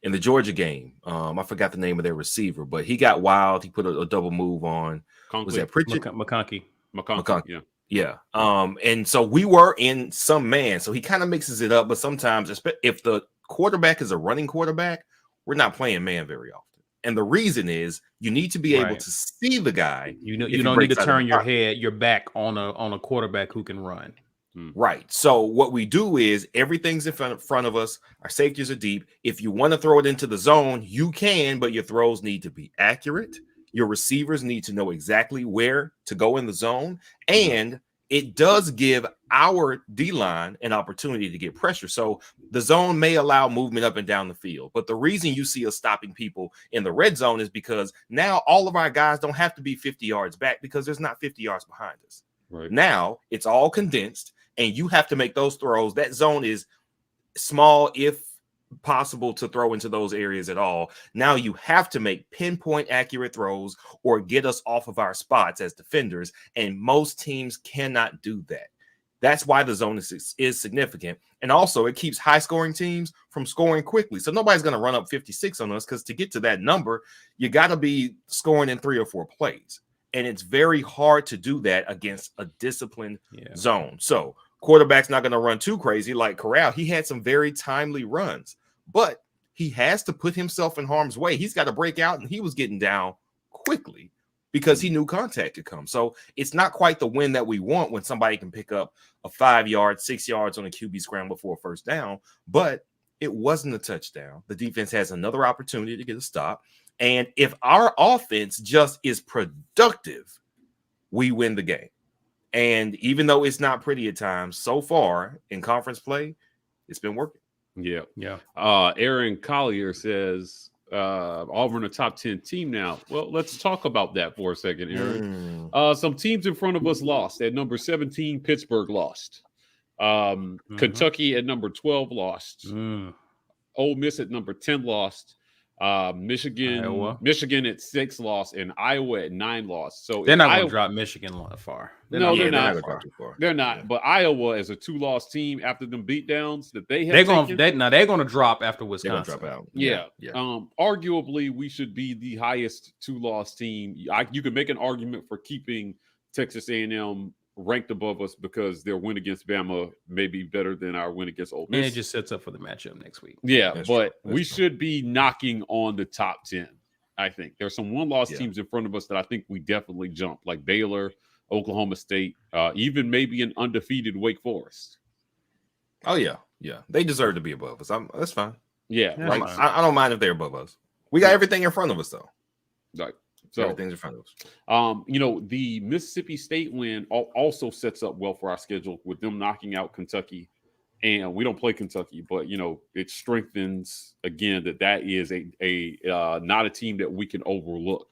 In the Georgia game, I forgot the name of their receiver, but he got wild. He put a double move on. Was that Pritchett? McConkey. Yeah. And so we were in some man. So he kind of mixes it up. But sometimes, if the quarterback is a running quarterback, we're not playing man very often. And the reason is you need to be able to see the guy. You don't need to turn your back on a quarterback who can run. Right. So what we do is everything's in front of us. Our safeties are deep. If you want to throw it into the zone, you can, but your throws need to be accurate. Your receivers need to know exactly where to go in the zone. And it does give our D-line an opportunity to get pressure. So the zone may allow movement up and down the field. But the reason you see us stopping people in the red zone is because now all of our guys don't have to be 50 yards back because there's not 50 yards behind us. Right. Now it's all condensed and you have to make those throws. That zone is small, if possible, to throw into those areas at all. Now you have to make pinpoint accurate throws or get us off of our spots as defenders, and most teams cannot do that. That's why the zone is significant. And also it keeps high scoring teams from scoring quickly. So nobody's going to run up 56 on us, because to get to that number, you got to be scoring in 3 or 4 plays. And it's very hard to do that against a disciplined zone. So quarterback's not going to run too crazy like Corral. He had some very timely runs, but he has to put himself in harm's way. He's got to break out, and he was getting down quickly because he knew contact could come. So it's not quite the win that we want when somebody can pick up a 5 yard, 6 yards on a QB scramble for a first down, but it wasn't a touchdown. The defense has another opportunity to get a stop. And if our offense just is productive, we win the game. And even though it's not pretty at times, so far in conference play, it's been working. Yeah. Aaron Collier says Auburn a top 10 team now. Well, let's talk about that for a second, Aaron. Some teams in front of us lost. At number 17, Pittsburgh lost. Kentucky at number 12 lost. Ole Miss at number 10 lost. Michigan at 6 lost, and Iowa at 9 lost. So they're not going to drop Michigan far. They're not. But Iowa is a 2-loss team after them beatdowns that they have. They're going to drop after Wisconsin. Drop out. Yeah. Arguably, we should be the highest 2-loss team. You can make an argument for keeping Texas A&M ranked above us because their win against Bama may be better than our win against Ole Miss. And it just sets up for the matchup next week. Yeah, but we should be knocking on the top 10, I think. There's some one-loss teams in front of us that I think we definitely jump, like Baylor, Oklahoma State, even maybe an undefeated Wake Forest. Oh, yeah. They deserve to be above us. That's fine. Yeah. I don't mind if they're above us. We got everything in front of us, though. Right. So everything's in front of us. The Mississippi State win also sets up well for our schedule with them knocking out Kentucky. And we don't play Kentucky, but it strengthens again that is a not a team that we can overlook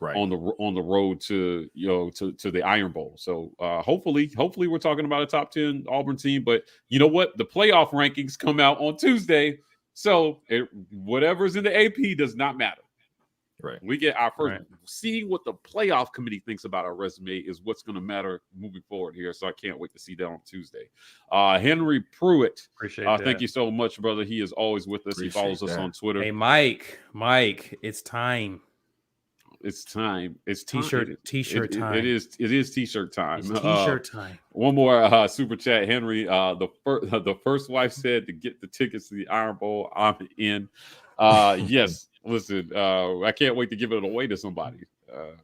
on the road to the Iron Bowl. So hopefully we're talking about a top 10 Auburn team. But you know what? The playoff rankings come out on Tuesday, so whatever's in the AP does not matter. Right. We get our first seeing what the playoff committee thinks about our resume is what's going to matter moving forward here. So I can't wait to see that on Tuesday. Henry Pruitt. Appreciate that. Thank you so much, brother. He is always with us. Appreciate he follows us on Twitter. Hey, Mike, it's time. It's time. It's t-shirt time. It is t-shirt time. It's t-shirt time. One more super chat, Henry. The first wife said to get the tickets to the Iron Bowl. I'm in. Yes. Listen, I can't wait to give it away to somebody.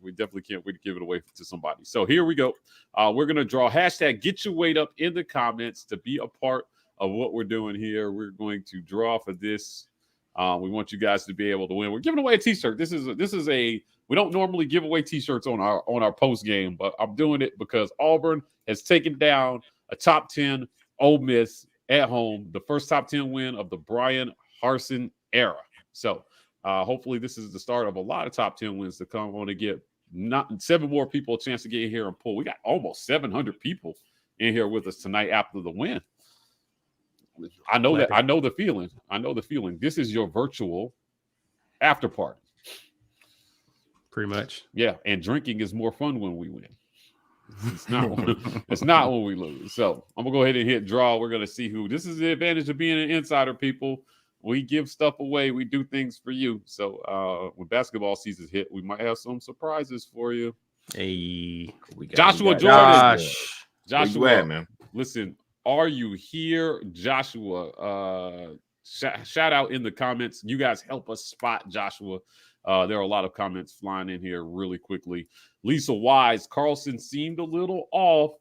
We definitely can't wait to give it away to somebody. So here we go. We're going to draw hashtag get your weight up in the comments to be a part of what we're doing here. We're going to draw for this. We want you guys to be able to win. We're giving away a t-shirt. This is we don't normally give away t-shirts on our post game, but I'm doing it because Auburn has taken down a top 10 Ole Miss at home, the first top 10 win of the Brian Harsin era. So hopefully this is the start of a lot of top 10 wins to come. I want to get 7 more people a chance to get in here and pull. We got almost 700 people in here with us tonight after the win. I know that. I know the feeling. This is your virtual after party. Pretty much. Yeah, and drinking is more fun when we win. It's not when we lose. So I'm gonna go ahead and hit draw. We're gonna see who. This is the advantage of being an insider, people. We give stuff away. We do things for you. So when basketball season's hit, we might have some surprises for you. Hey, Joshua Jordan. Joshua, where you at, man? Listen, are you here, Joshua? Shout out in the comments. You guys help us spot Joshua. There are a lot of comments flying in here really quickly. Lisa Wise, Carlson seemed a little off.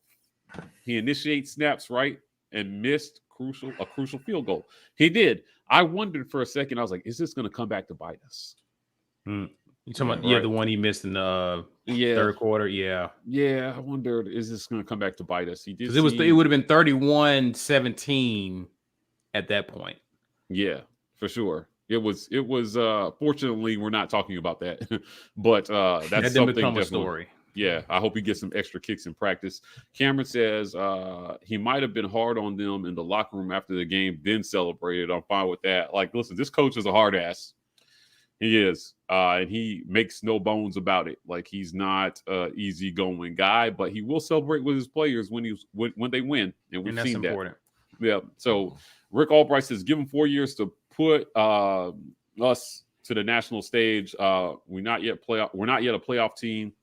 He initiates snaps right and missed a crucial field goal. He did. I wondered for a second. I was like, is this going to come back to bite us? You talking about the one he missed in the third quarter? Yeah. I wondered, is this going to come back to bite us? He did. It would have been 31-17 at that point. Yeah, for sure. It was fortunately we're not talking about that. But that's something become a story. Yeah, I hope he gets some extra kicks in practice. Cameron says he might have been hard on them in the locker room after the game, then celebrated. I'm fine with that. Like, listen, this coach is a hard ass. He is. And he makes no bones about it. Like, he's not an easygoing guy, but he will celebrate with his players when they win. And we've seen important. That. Yeah. So Rick Albright says, give him 4 years to put us to the national stage. We're not yet a playoff team.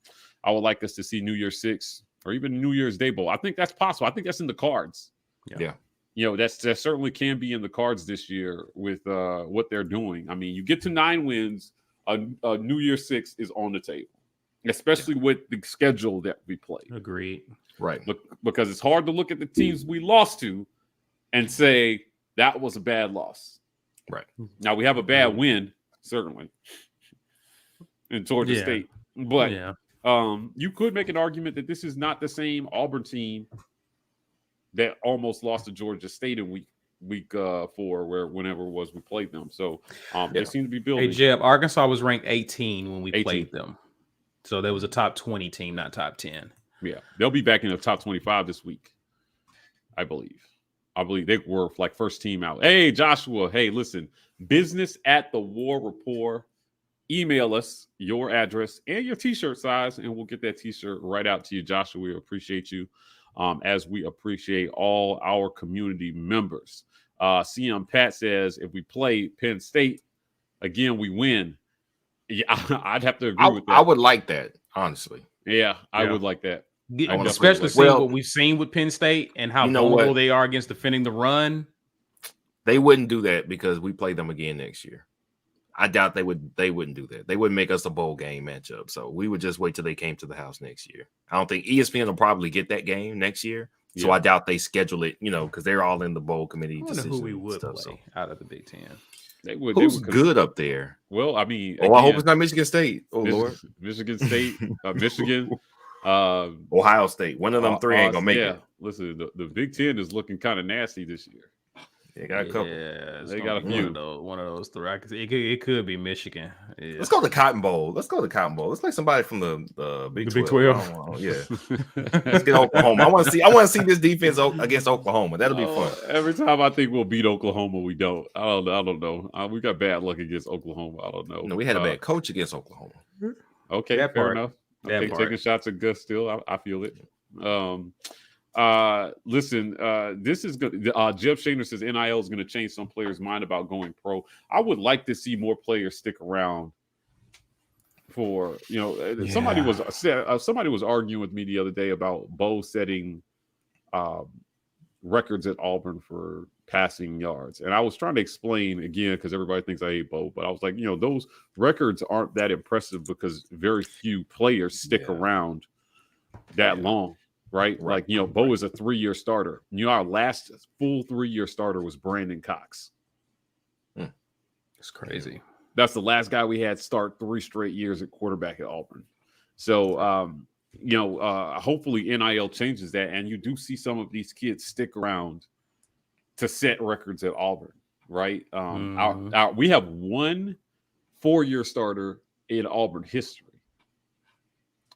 I would like us to see New Year's 6 or even New Year's Day Bowl. I think that's possible. I think that's in the cards. Yeah. That certainly can be in the cards this year with what they're doing. I mean, you get to 9 wins, a New Year's 6 is on the table, especially with the schedule that we play. Agreed. Right. Because it's hard to look at the teams we lost to and say that was a bad loss. Right. Now we have a bad win, certainly, in Georgia State. But you could make an argument that this is not the same Auburn team that almost lost to Georgia State in week 4, whenever it was we played them. So they seem to be building. Hey, Jeb, Arkansas was ranked 18 when we played them. So there was a top 20 team, not top 10. Yeah. They'll be back in the top 25 this week, I believe. They were like first team out. Hey, Joshua. Hey, listen, business at the War Rapport. Email us your address and your t-shirt size, and we'll get that t-shirt right out to you, Joshua. We appreciate you as we appreciate all our community members. CM Pat says, if we play Penn State, again, we win. Yeah, I'd have to agree with that. I would like that, honestly. Yeah, I would like that. Especially seeing what we've seen with Penn State and how vulnerable they are against defending the run. They wouldn't do that because we play them again next year. I doubt they wouldn't do that. They wouldn't make us a bowl game matchup. So we would just wait till they came to the house next year. I don't think ESPN will probably get that game next year, So I doubt they schedule it, because they're all in the bowl committee. I wonder who we would play out of the Big Ten. Who's good up there? Well, I mean, again, I hope it's not Michigan State. Oh, Lord. Michigan State, Michigan, Ohio State. One of them three ain't gonna make it. Listen, the Big Ten is looking kind of nasty this year. They got a couple. Yeah, they got a few. One of those three. It could be Michigan. Yeah. Let's go to Cotton Bowl. Let's play somebody from the Big 12. Yeah. Let's get Oklahoma. I want to see this defense against Oklahoma. That'll be fun. Every time I think we'll beat Oklahoma, we don't. I don't know. We got bad luck against Oklahoma. I don't know. No, we had a bad coach against Oklahoma. Okay, fair enough. Taking shots at Gus still. I feel it. Listen, this is good. Jeff Shaner says NIL is going to change some players' mind about going pro. I would like to see more players stick around for, somebody was arguing with me the other day about Bo setting records at Auburn for passing yards. And I was trying to explain again, because everybody thinks I hate Bo, but I was like, those records aren't that impressive because very few players stick around that long. Right? Like, Bo is a 3-year starter. Our last full 3-year starter was Brandon Cox. It's crazy. That's the last guy we had start 3 straight years at quarterback at Auburn. So, hopefully NIL changes that, and you do see some of these kids stick around to set records at Auburn, right? We have one 4-year starter in Auburn history,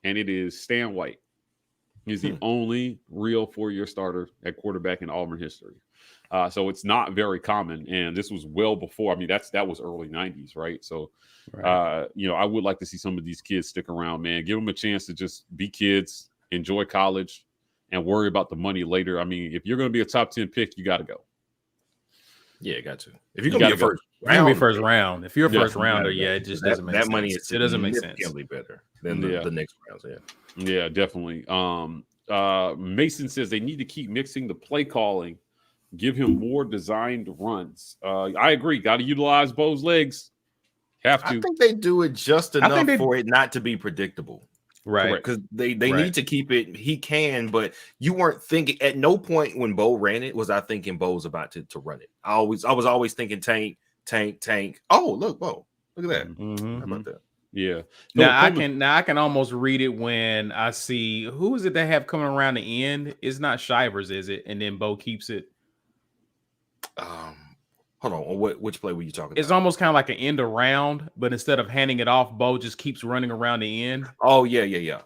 and it is Stan White. He's the only real 4-year starter at quarterback in Auburn history. So it's not very common. And this was well before. I mean, that was early 90s, right? So, I would like to see some of these kids stick around, man. Give them a chance to just be kids, enjoy college, and worry about the money later. I mean, if you're going to be a top 10 pick, you got to go. Yeah, got to. If you're going to be first round, if you're a first rounder, it just doesn't make sense. That money is significantly better than the next rounds. Yeah, definitely. Mason says they need to keep mixing the play calling, give him more designed runs. I agree. Got to utilize Bo's legs. Have to. I think they do it just enough for it not to be predictable. Right. Because they need to keep it. He can, but you weren't thinking at no point when Bo ran it was I thinking Bo was about to run it. I was always thinking tank. Oh, look, Bo. Look at that. Mm-hmm. How about that? Yeah. Now I can almost read it when I see who is it they have coming around the end. It's not Shivers, is it? And then Bo keeps it. Hold on. Which play were you talking about? It's almost kind of like an end around, but instead of handing it off, Bo just keeps running around the end. Oh yeah.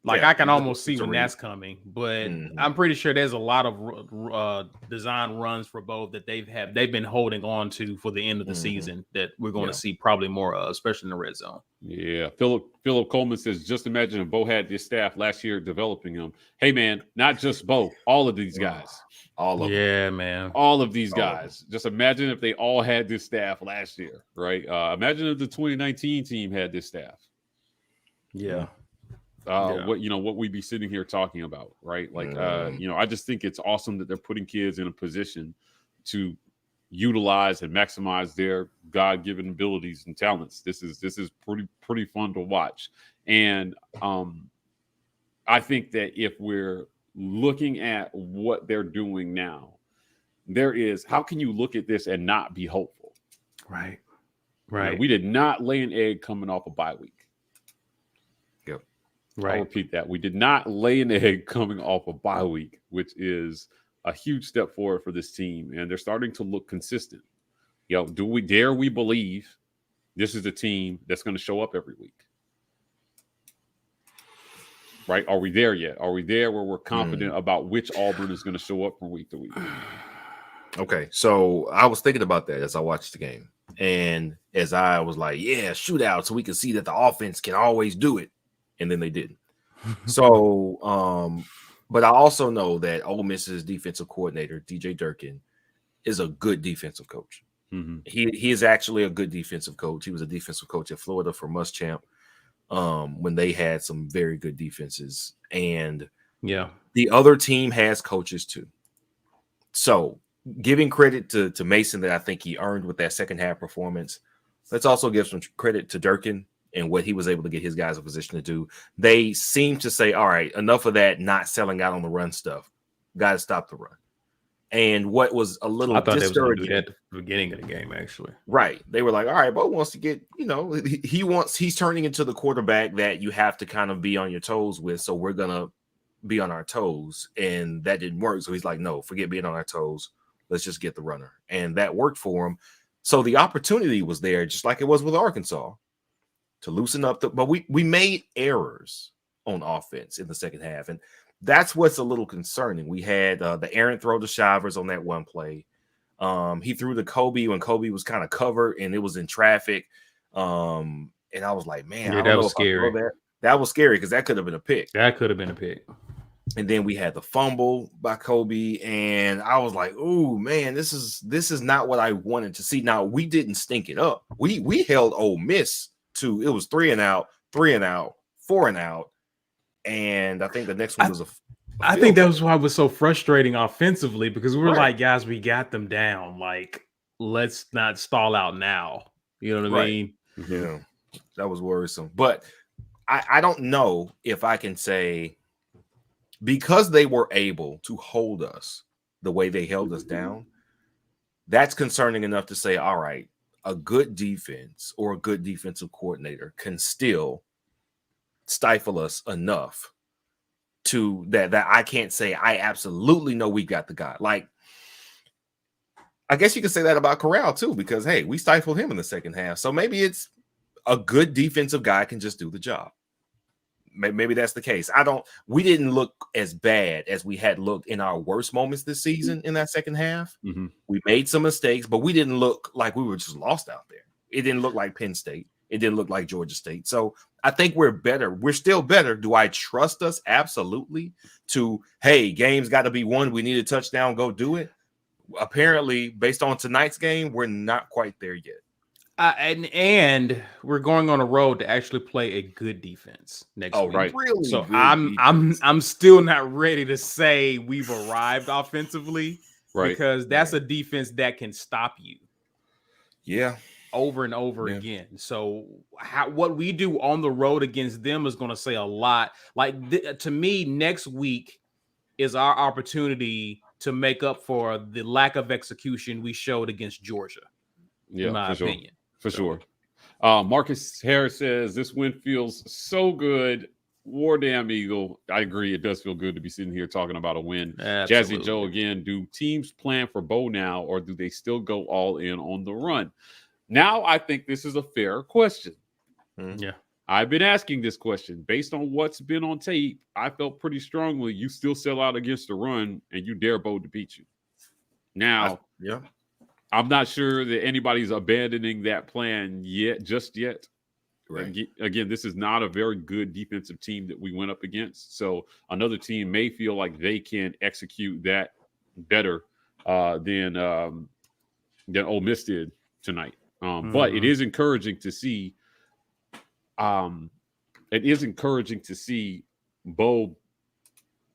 Like I can almost see when that's coming, but I'm pretty sure there's a lot of design runs for Bo that they've been holding on to for the end of the season that we're going to see probably more of, especially in the red zone. Yeah, Philip Coleman says, just imagine if Bo had this staff last year developing him. Hey man, not just Bo, all of these guys, all of them. Yeah, man, all of these guys. Just imagine if they all had this staff last year, right? Imagine if the 2019 team had this staff. Yeah. What we'd be sitting here talking about, right? Like, I just think it's awesome that they're putting kids in a position to utilize and maximize their God-given abilities and talents. This is pretty fun to watch. And I think that if we're looking at what they're doing now, how can you look at this and not be hopeful? Right. We did not lay an egg coming off a bye week. Right. I'll repeat that. We did not lay an egg coming off a bye week, which is a huge step forward for this team. And they're starting to look consistent. Dare we believe this is a team that's going to show up every week? Right? Are we there yet? Are we there where we're confident about which Auburn is going to show up from week to week? Okay. So I was thinking about that as I watched the game. And as I was like, shootout, so we can see that the offense can always do it. And then they didn't. So, but I also know that Ole Miss's defensive coordinator, DJ Durkin, is a good defensive coach. Mm-hmm. He is actually a good defensive coach. He was a defensive coach at Florida for Muschamp when they had some very good defenses. And the other team has coaches too. So giving credit to Mason that I think he earned with that second half performance. Let's also give some credit to Durkin and what he was able to get his guys in position to do. They seem to say, all right, enough of that not selling out on the run stuff. got to stop the run. And what was a little I thought they was going to do discouraging that at the beginning of the game, actually. Right. They were like, all right, Bo wants to get, he's turning into the quarterback that you have to kind of be on your toes with. So we're going to be on our toes. And that didn't work. So he's like, no, forget being on our toes. Let's just get the runner. And that worked for him. So the opportunity was there, just like it was with Arkansas, to loosen up. But we made errors on offense in the second half. And that's what's a little concerning. We had the errant throw to Shivers on that one play. He threw to Kobe when Kobe was kind of covered and it was in traffic. And I was like, man, that was scary. That was scary because that could have been a pick. That could have been a pick. And then we had the fumble by Kobe, and I was like, "Oh man, this is not what I wanted to see." Now we didn't stink it up. We held Ole Miss to, it was 3 and out, 4 and out, and I think the next one was I think that was why it was so frustrating offensively, because we were like, guys, we got them down. Like, let's not stall out now. You know what I mean? Yeah, that was worrisome. But I don't know if I can say, because they were able to hold us the way they held us down, that's concerning enough to say, all right, a good defense or a good defensive coordinator can still stifle us enough to that I can't say I absolutely know we got the guy. Like, I guess you could say that about Corral too, because hey, we stifled him in the second half. So maybe it's a good defensive guy can just do the job. Maybe that's the case. We didn't look as bad as we had looked in our worst moments this season in that second half. Mm-hmm. We made some mistakes, but we didn't look like we were just lost out there. It didn't look like Penn State. It didn't look like Georgia State. So I think we're better. We're still better. Do I trust us? Absolutely. To, hey, game's got to be won. We need a touchdown. Go do it. Apparently, based on tonight's game, we're not quite there yet. And we're going on a road to actually play a good defense next week. Right. Really? So I'm still not ready to say we've arrived offensively, right? Because that's a defense that can stop you. Yeah. Over and over again. So what we do on the road against them is going to say a lot. Like to me, next week is our opportunity to make up for the lack of execution we showed against Georgia. Yeah, in my opinion. For sure. Marcus Harris says this win feels so good. War damn Eagle. I agree. It does feel good to be sitting here talking about a win. Absolutely. Jazzy Joe again. Do teams plan for Bo now, or do they still go all in on the run? Now I think this is a fair question. Yeah. I've been asking this question based on what's been on tape. I felt pretty strongly you still sell out against the run and you dare Bo to beat you. Now, I'm not sure that anybody's abandoning that plan just yet. Right. Again, this is not a very good defensive team that we went up against. So another team may feel like they can execute that better than Ole Miss did tonight. But it is encouraging to see. It is encouraging to see Bo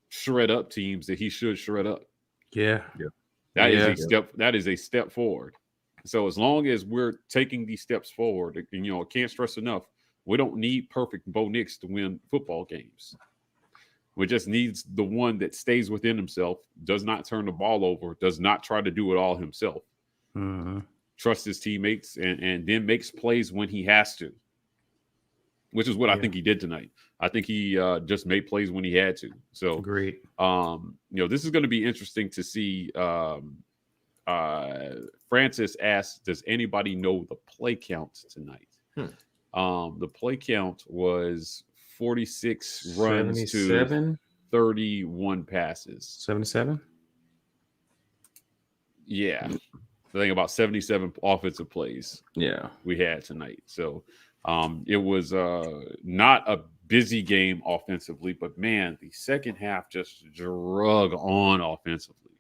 shred up teams that he should shred up. Yeah. That is a step. That is a step forward. So as long as we're taking these steps forward, and I can't stress enough, we don't need perfect Bo Nix to win football games. We just needs the one that stays within himself, does not turn the ball over, does not try to do it all himself. Trust his teammates, and then makes plays when he has to, which is what I think he did tonight. I think he just made plays when he had to. So great. This is going to be interesting to see. Francis asks, does anybody know the play count tonight? The play count was 46 runs to 31 passes. 77? Yeah. I think about 77 offensive plays we had tonight. So it was not a busy game offensively, but man, the second half just drug on offensively.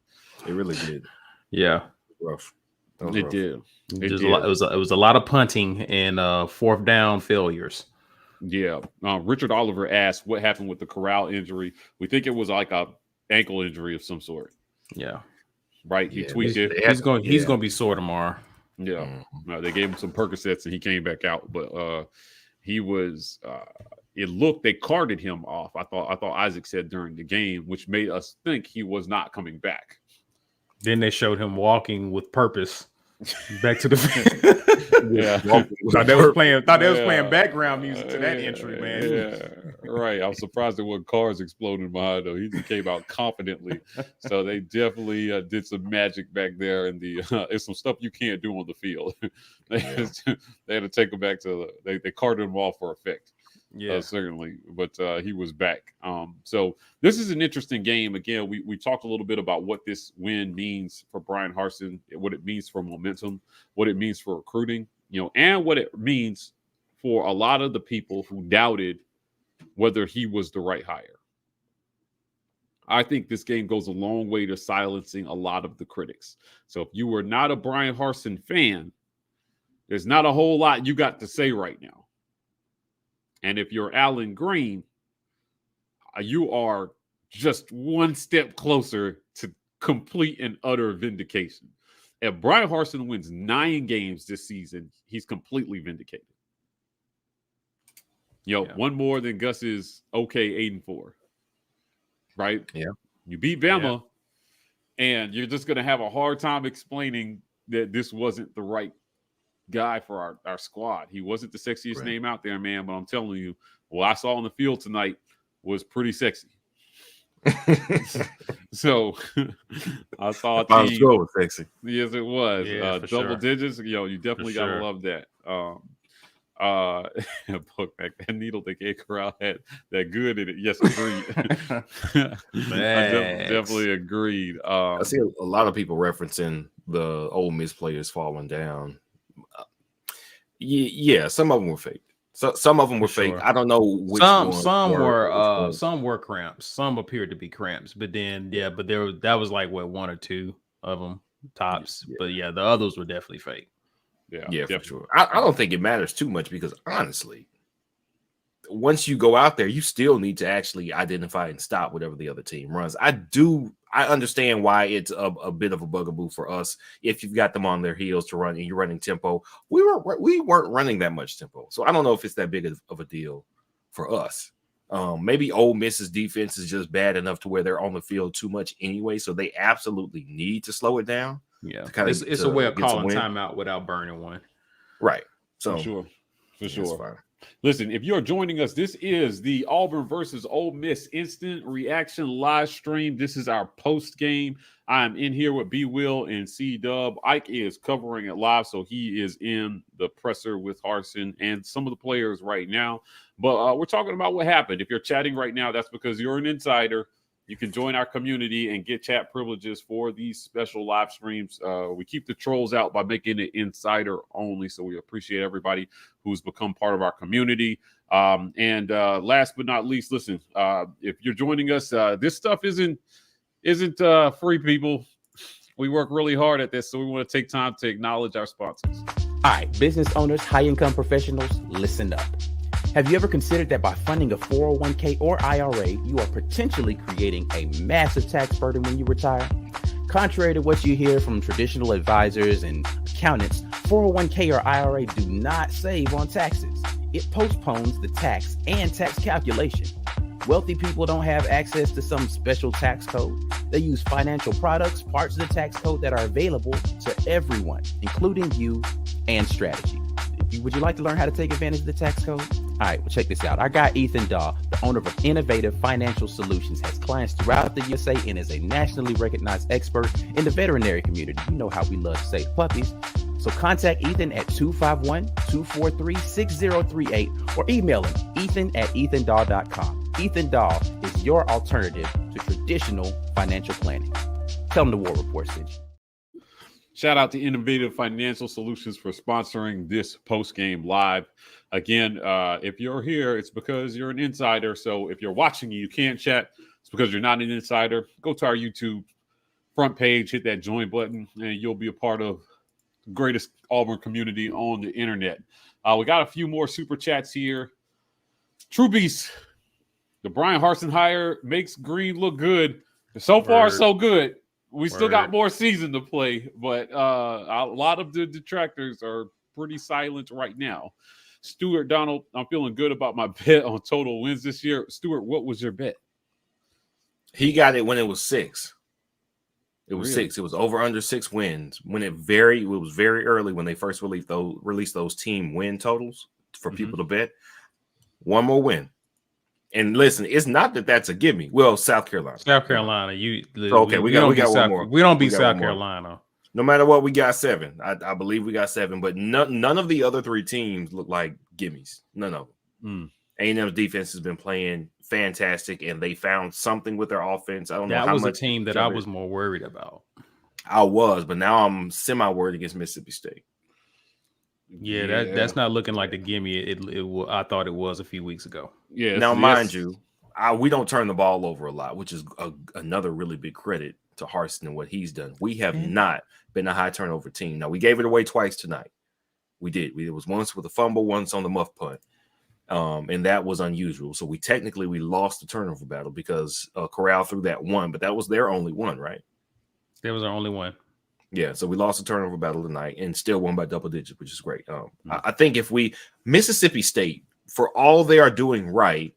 It really did. Yeah. Rough. It did. It was a lot of punting and fourth down failures. Yeah. Richard Oliver asked what happened with the Corral injury. We think it was like a ankle injury of some sort. Yeah. Right. He tweaked it. He's going to be sore tomorrow. Yeah. They gave him some Percocets and he came back out, but he was it looked they carted him off. I thought Isaac said during the game, which made us think he was not coming back. Then they showed him walking with purpose back to the yeah. Thought they was playing background music to that entry, man. Yeah, right. I was surprised there weren't cars exploding behind him. He just came out confidently. So they definitely did some magic back there, and it's some stuff you can't do on the field. They had to take him back to they carted him off for effect. Yeah, certainly. But he was back. So this is an interesting game. Again, we talked a little bit about what this win means for Bryan Harsin, what it means for momentum, what it means for recruiting, and what it means for a lot of the people who doubted whether he was the right hire. I think this game goes a long way to silencing a lot of the critics. So if you were not a Bryan Harsin fan, there's not a whole lot you got to say right now. And if you're Alan Green, you are just one step closer to complete and utter vindication. If Bryan Harsin wins 9 games this season, he's completely vindicated. One more than Gus's okay 8-4. Right? Yeah. You beat Bama, and you're just going to have a hard time explaining that this wasn't the right guy for our squad. He wasn't the sexiest name out there, man, but I'm telling you, what I saw on the field tonight was pretty sexy. So I saw a team. It was sexy. Yes, it was. Yeah, double digits. You definitely gotta love that. Book back that needle that K Corral had that good in it. Yes, agreed. I definitely agreed. I see a lot of people referencing the Ole Miss players falling down. Yeah, some of them were fake. So some of them were fake. I don't know which some were cramps. Some appeared to be cramps, but then that was like 1 or 2 of them tops. Yeah. But the others were definitely fake. Yeah, for sure. I don't think it matters too much because honestly, once you go out there, you still need to actually identify and stop whatever the other team runs. I understand why it's a bit of a bugaboo for us if you've got them on their heels to run and you're running tempo. We weren't running that much tempo, so I don't know if it's that big of a deal for us. Maybe Ole Miss's defense is just bad enough to where they're on the field too much anyway, so they absolutely need to slow it down. Yeah, it's a way of calling timeout without burning one. Right. So for sure. Listen, if you're joining us, this is the Auburn versus Ole Miss instant reaction live stream. This is our post game. I'm in here with B Will and C Dub. Ike is covering it live, so he is in the presser with Harsin and some of the players right now. But we're talking about what happened. If you're chatting right now, that's because you're an insider. You can join our community and get chat privileges for these special live streams. We keep the trolls out by making it insider only, so we appreciate everybody who's become part of our community. And last but not least, listen, if you're joining us, this stuff isn't free, people. We work really hard at this, so we want to take time to acknowledge our sponsors. All right, business owners, high-income professionals, listen up. Have you ever considered that by funding a 401k or IRA, you are potentially creating a massive tax burden when you retire? Contrary to what you hear from traditional advisors and accountants, 401k or IRA do not save on taxes. It postpones the tax and tax calculation. Wealthy people don't have access to some special tax code. They use financial products, parts of the tax code that are available to everyone, including you and strategy. Would you like to learn how to take advantage of the tax code? All right, well, check this out. Our guy, Ethan Daw, the owner of Innovative Financial Solutions, has clients throughout the USA and is a nationally recognized expert in the veterinary community. You know how we love to save puppies. So contact Ethan at 251-243-6038 or email him, ethan@ethandaw.com. Ethan Daw is your alternative to traditional financial planning. Tell him the War Report sent you. Shout out to Innovative Financial Solutions for sponsoring this post-game live. Again, if you're here, it's because you're an insider. So if you're watching and you can't chat, it's because you're not an insider. Go to our YouTube front page, hit that join button, and you'll be a part of the greatest Auburn community on the internet. We got a few more super chats here. True Beast, the Bryan Harsin hire makes Green look good. So far, so good. We still got more season to play, but a lot of the detractors are pretty silent right now. Stuart Donald, I'm feeling good about my bet on total wins this year. Stuart, what was your bet? He got it when it was 6. It was Really? 6. It was over under 6 wins. When it was very early when they first released those team win totals for people to bet. One more win. And listen, it's not that that's a gimme. Well, South Carolina. We got one more. We don't beat South Carolina. No matter what, we got 7. I believe we got 7, but none of the other 3 teams look like gimmies. None of them. A&M's defense has been playing fantastic, and they found something with their offense. I don't know how much. That was a team that I was more worried about. I was, but now I'm semi-worried against Mississippi State. Yeah, that's not looking like the gimme I thought it was a few weeks ago. Yeah. Now, mind you, we don't turn the ball over a lot, which is another really big credit to Harsin and what he's done. We have not been a high turnover team. Now, we gave it away twice tonight. We did. It was once with a fumble, once on the muff punt. And that was unusual. So we lost the turnover battle because Corral threw that one, but that was their only one, right? That was our only one. Yeah, so we lost the turnover battle tonight and still won by double digits, which is great. I think Mississippi State, for all they are doing right,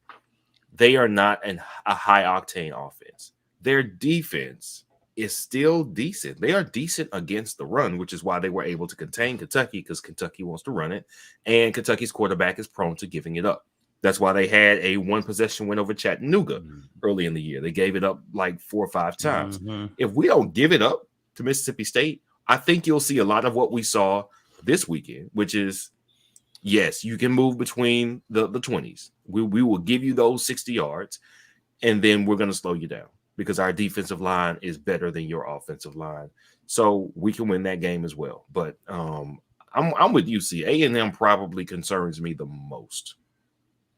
they are not a high octane offense. Their defense is still decent. They are decent against the run, which is why they were able to contain Kentucky, because Kentucky wants to run it, and Kentucky's quarterback is prone to giving it up. That's why they had a 1-possession win over Chattanooga early in the year. They gave it up like 4 or 5 times. If we don't give it up to Mississippi State, I think you'll see a lot of what we saw this weekend, which is, yes, you can move between the 20s. We will give you those 60 yards, and then we're going to slow you down because our defensive line is better than your offensive line. So we can win that game as well. But I'm with you, C. A&M probably concerns me the most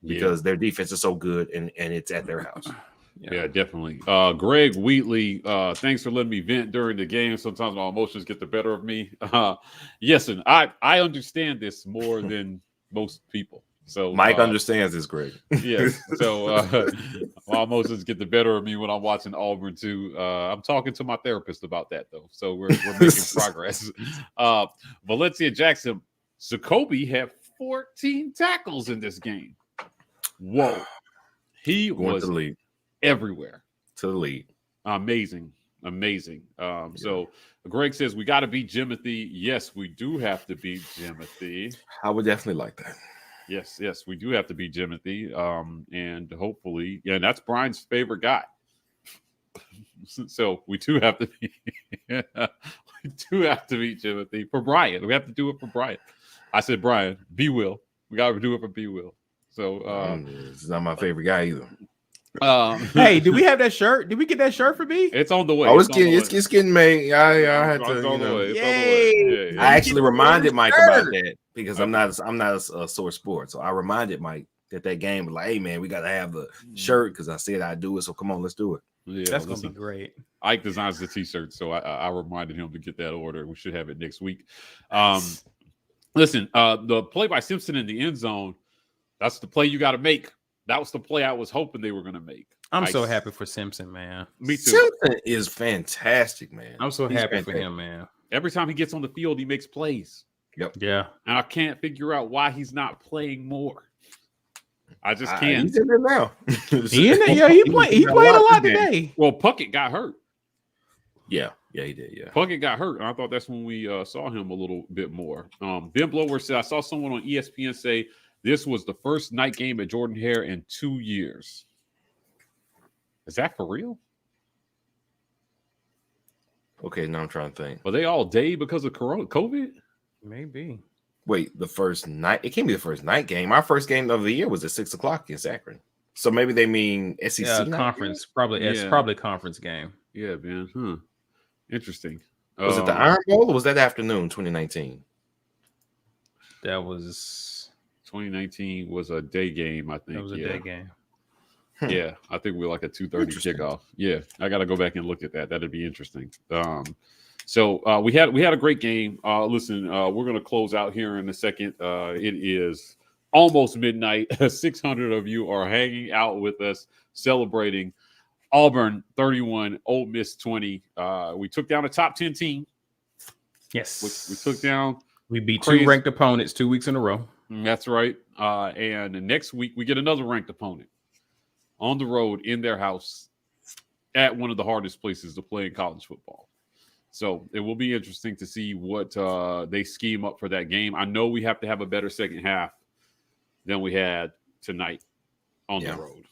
because their defense is so good and it's at their house. Yeah, definitely. Greg Wheatley, thanks for letting me vent during the game. Sometimes my emotions get the better of me. Yes, and I understand this more than most people. So Mike understands this, Greg. Yes. So my emotions get the better of me when I'm watching Auburn too. I'm talking to my therapist about that though. So we're making progress. Valencia Jackson, Jacoby had 14 tackles in this game. Whoa. He was everywhere to the lead. Amazing. So Greg says we got to beat Jimothy. Yes, we do have to beat Jimothy. I would definitely like that. Yes, we do have to beat Jimothy. And hopefully, and that's Brian's favorite guy. So we do have to beat Jimothy for Brian. We have to do it for Brian. I said, Brian, B Will. We got to do it for B Will. So it's not my favorite guy either. Hey, did we have that shirt? Did we get that shirt for me? It's on the way. Oh, it's getting made. I had to. Yay! I actually reminded Mike about that because I'm not a sore sport. So I reminded Mike that game was like, hey man, we got to have the shirt because I said I'd do it. So come on, let's do it. Yeah, that's gonna be great. Ike designs the t-shirt, so I reminded him to get that order. We should have it next week. Listen, the play by Simpson in the end zone. That's the play you got to make. That was the play I was hoping they were going to make. I'm so happy for Simpson, man. Me too. Simpson is fantastic, man. I'm so happy for him, man. Every time he gets on the field, he makes plays. Yep. Yeah. And I can't figure out why he's not playing more. I just can't. He's in there now. He in there. Yeah, he played a lot today. Well, Puckett got hurt. Yeah, he did. Yeah, Puckett got hurt, and I thought that's when we saw him a little bit more. Ben Blower said, I saw someone on ESPN say this was the first night game at Jordan Hare in 2 years. Is that for real? Okay, now I'm trying to think. Were they all day because of COVID? Maybe. Wait, the first night? It can't be the first night game. Our first game of the year was at 6:00 against Akron. So maybe they mean SEC conference. Probably it's probably conference game. Yeah, man. Interesting. Was it the Iron Bowl or was that afternoon 2019? That was 2019 was a day game, I think. That was a day game. Yeah, I think we were like a 2:30 kickoff. Yeah, I got to go back and look at that. That'd be interesting. So we had a great game. Listen, we're going to close out here in a second. It is almost midnight. 600 of you are hanging out with us, celebrating Auburn 31, Ole Miss 20. We took down a top 10 team. Yes. We took down. We beat 2 ranked opponents 2 weeks in a row. That's right. And next week we get another ranked opponent on the road in their house at one of the hardest places to play in college football. So it will be interesting to see what they scheme up for that game. I know we have to have a better second half than we had tonight on the road,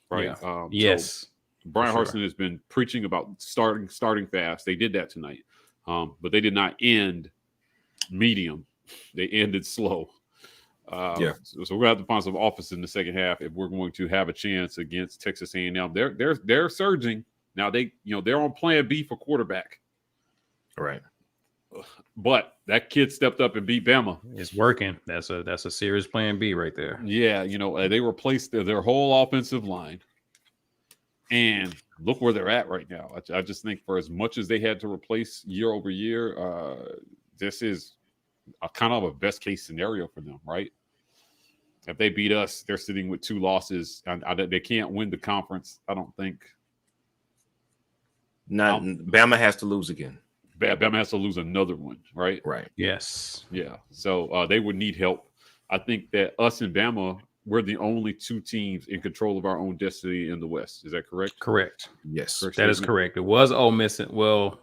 right? Yeah. Yes. So Brian Harsin has been preaching about starting fast. They did that tonight, but they did not end medium. They ended slow. So we're gonna have to find some offense in the second half if we're going to have a chance against Texas A&M. They're surging now. They're on plan B for quarterback. Right. But that kid stepped up and beat Bama. It's working. That's a serious plan B right there. Yeah, they replaced their whole offensive line. And look where they're at right now. I just think for as much as they had to replace year over year, this is a kind of a best case scenario for them, right? If they beat us, they're sitting with 2 losses. They can't win the conference, I don't think. Bama has to lose again. Bama has to lose another one, right? Right. Yes. Yeah. So they would need help. I think that us and Bama, we're the only 2 teams in control of our own destiny in the West. Is that correct? Correct. Yes. That is correct. It was Ole Miss. Well,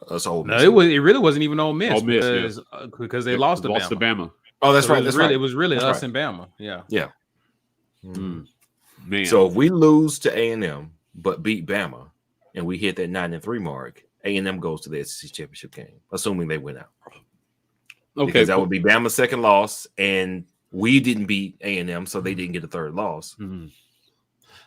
us Ole Miss. No, it really wasn't even Ole Miss, because they lost to Bama. Oh, that's right. It was really us and Bama. Yeah. Yeah. Man. So if we lose to A&M but beat Bama and we hit that 9-3 mark, A&M goes to the SEC championship game, assuming they win out. Okay, because that would be Bama's second loss, and we didn't beat A&M, so they didn't get a third loss. Mm-hmm.